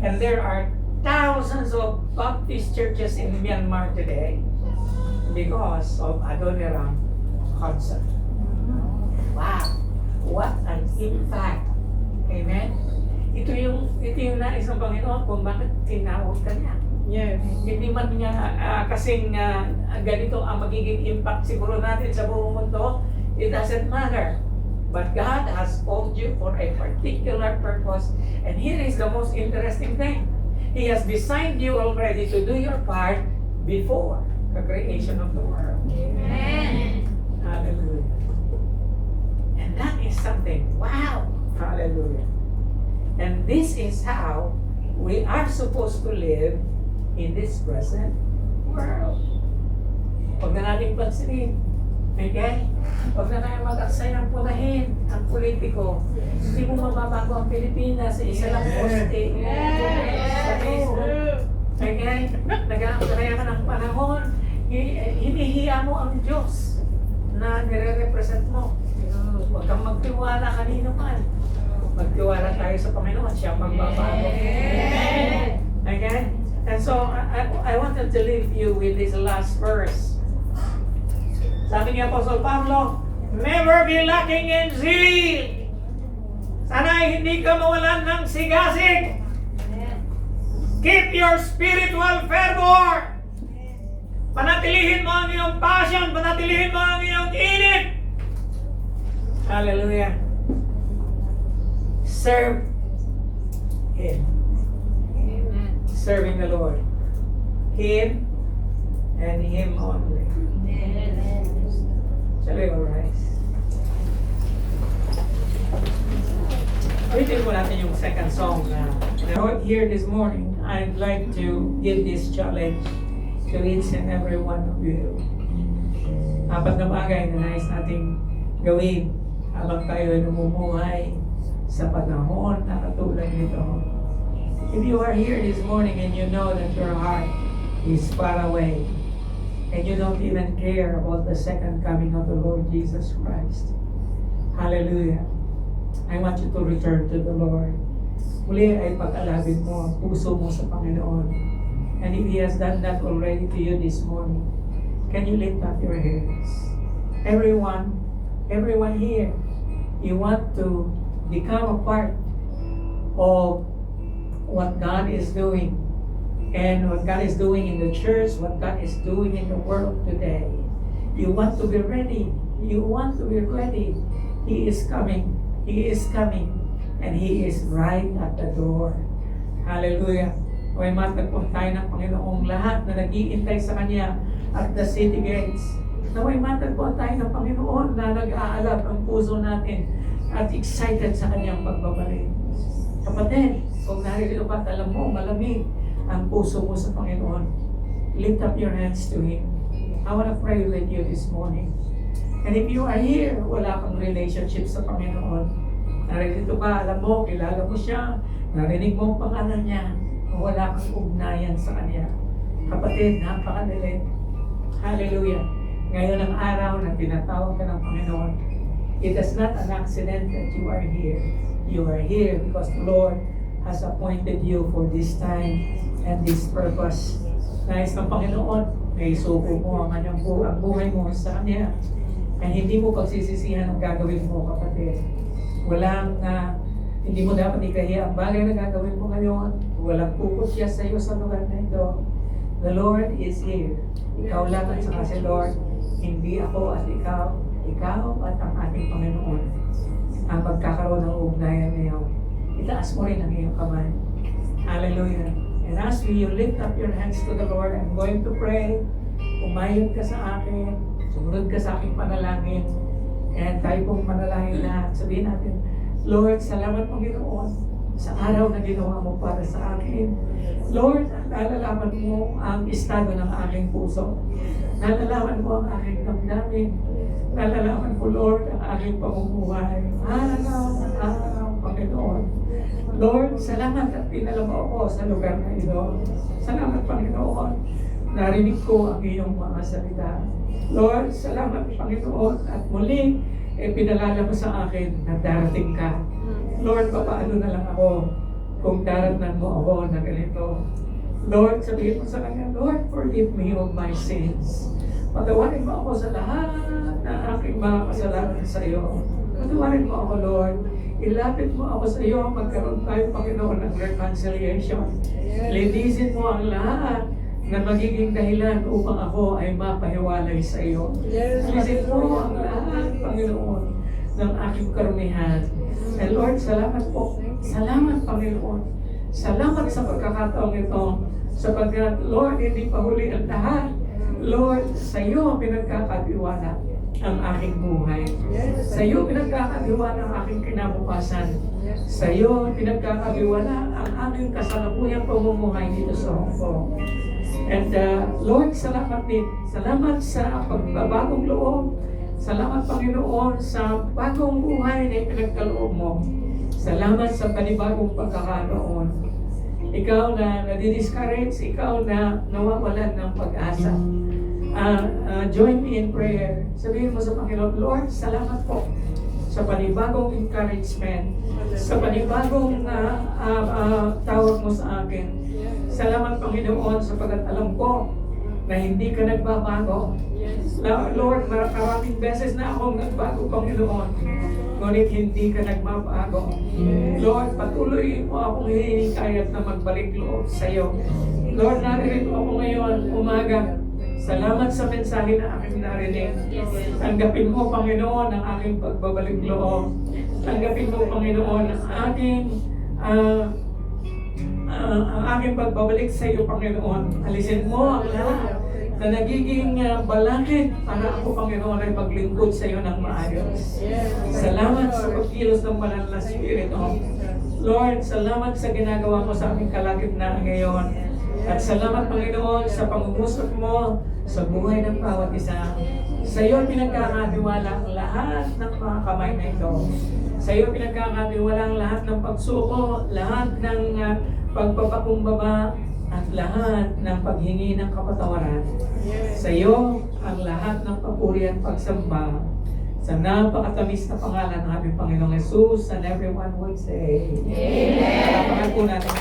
Speaker 1: And there are thousands of Baptist churches in Myanmar today because of Adoniram Hudson. Wow! What an impact! Amen? Ito yung nais ng Panginoon kung bakit tinawag ka niya.
Speaker 3: Yes.
Speaker 1: Hindi man niya kasing ganito ang magiging impact siguro natin sa buong mundo. It doesn't matter. But God has called you for a particular purpose. And here is the most interesting thing. He has designed you already to do your part before the creation of the world.
Speaker 2: Amen.
Speaker 1: Hallelujah. And that is something. Wow! Hallelujah. And this is how we are supposed to live in this present world. Huwag na natin pansinin. Okay? Huwag na tayo mag-aksay ng pulahin ang politiko. Hindi mo mababago ang Pilipinas sa isa lang poste. Sa Facebook. Okay? Nag-aaksaya ka ng panahon. Hinihiya mo ang Diyos na nire-represent mo. Huwag kang magtiwala kanino man. Magtiwala tayo sa Panginoon. Siya ang magbabago. Okay? And so, I wanted to leave you with this last verse. Sabi ni Apostle Pablo, never be lacking in zeal. Sana'y hindi ka mawalan ng sigasig. Keep your spiritual fervor. Panatilihin mo ang iyong passion. Panatilihin mo ang iyong init. Hallelujah. Serve Him. Serving the Lord. Him and Him only. Shall we all rise? Ulitin po natin yung second song na here this morning. I'd like to give this challenge to each and every one of you. Apat na bagay na nais nating gawin habang tayo ay namumuhay sa panahon na katulad nito. If you are here this morning and you know that your heart is far away and you don't even care about the second coming of the Lord Jesus Christ, hallelujah, I want you to return to the Lord. Muli ay pag-alabin mo ang puso mo sa Panginoon. And if He has done that already to you this morning, can you lift up your hands? Everyone here, you want to become a part of what God is doing and what God is doing in the church, what God is doing in the world today. You want to be ready. You want to be ready. He is coming. He is coming. And He is right at the door. Hallelujah. May matagpon tayo ng Panginoong lahat na nag-iintay sa Kanya at the city gates. Na may matagpon tayo ng Panginoon na nag-aalab ang puso natin at excited sa Kanyang pagbabalik. Kapatid, kung narito ka at alam mo, malamig ang puso mo sa Panginoon, lift up your hands to Him. I want to pray with you this morning. And if you are here, wala kang relationship sa Panginoon, narito ka, alam mo, kilala mo siya, narinig mo ang pangalan niya, wala kang ugnayan sa Kanya. Kapatid, napakadali. Hallelujah. Ngayon ang araw na tinatawag ka ng Panginoon, it is not an accident that you are here. You are here because the Lord has appointed you for this time and this purpose. Nais ng Panginoon, may suko mo ang buhay mo sa Kanya. And hindi mo pagsisisihan ang gagawin mo, kapatid. Hindi mo dapat ikahiya ang bagay na gagawin mo ngayon. Walang pupusya sa iyo sa lugar na ito. The Lord is here. Ikaw lang at saka si Lord. Hindi ako at ikaw. Ikaw at ang ating Panginoon. Ang pagkakaroon ng ugnayan ngayon. Itaas mo rin ang iyong kamay. Hallelujah. And as you lift up your hands to the Lord, I'm going to pray. Umayon ka sa akin. Sumunod ka sa aking panalangin. And tayo pong manalangin lahat. Sabihin natin, Lord, salamat Panginoon sa araw na ginawa mo para sa akin. Lord, nalalaman mo ang estado ng aking puso. Nalalaman mo ang aking damdamin. Nalalaman mo, Lord, ang aking pamumuhay. Araw, Panginoon. Lord, salamat at pinala mo ako sa lugar na ito. Salamat, Panginoon. Narinig ko ang iyong mga salita. Lord, salamat, Panginoon. At muli, pinalala mo sa akin na darating ka. Lord, papaano na lang ako kung daratnan mo ako na ganito. Lord, sabihin mo sa Kanya, Lord, forgive me of my sins. Patawarin mo ako sa lahat ng aking mga kasalanan sa iyo. Patawarin mo ako, Lord. Ilapit mo ako sa iyo. Magkaroon tayo, Panginoon, ng reconciliation. Linisin mo ang lahat na magiging dahilan upang ako ay mapahiwalay sa iyo. Linisin mo ang lahat, Panginoon, ng aking karumihan. And Lord, salamat po. Salamat, Panginoon. Salamat sa pagkakataong ito. Sapagkat, Lord, hindi pa huli ang lahat. Lord, sa iyo pinagkakatiwala ang aking buhay. Sa iyo pinagkakatiwala ang aking kinabukasan. Sa iyo pinagkakatiwala ang aking kasalukuyang pamumuhay dito sa Hong Kong. And Lord, salamat din. Salamat sa pagbabagong loob Salamat, Panginoon, sa bagong buhay na ipinagkaloob mo. Salamat sa panibagong pagkakaroon. Ikaw na nadi-discourage, ikaw na nawawalan ng pag-asa. Join me in prayer. Sabihin mo sa Panginoon, Lord, salamat po sa panibagong encouragement, sa panibagong tawag mo sa akin. Salamat, Panginoon, sapagkat alam ko na hindi ka nagbabago. Lord, maraming beses na akong nagbago, Panginoon, ngunit hindi ka nagbabago. Lord, patuloy mo akong hihinikayat na magbalik loob sa iyo. Lord, naririto ako ngayon, umaga. Salamat sa mensahe na aking narinig. Tanggapin mo, Panginoon, ang aking pagbabalik loob. Tanggapin mo, Panginoon, ang aking pagbabalik sa iyo, Panginoon. Alisin mo ang lahat na nagiging balakid para ako, Panginoon, ay maglingkod sa iyo ng maayos. Salamat sa pagkilos ng banal na Espiritu. Lord, salamat sa ginagawa mo sa aming kalagitnaan ngayon. At salamat, Panginoon, sa pangungusap mo sa buhay ng bawat isa. Sa iyo pinagkakatiwala ang lahat ng mga kamay na ito. Sa iyo pinagkakatiwala ang lahat ng pagsuko, lahat ng pagpapakumbaba, at lahat ng paghingi ng kapatawaran. Sa iyo ang lahat ng papuri at pagsamba sa napakatamis na pangalan ng aming Panginoong Jesus, and everyone would say, Amen. Palapakan po natin.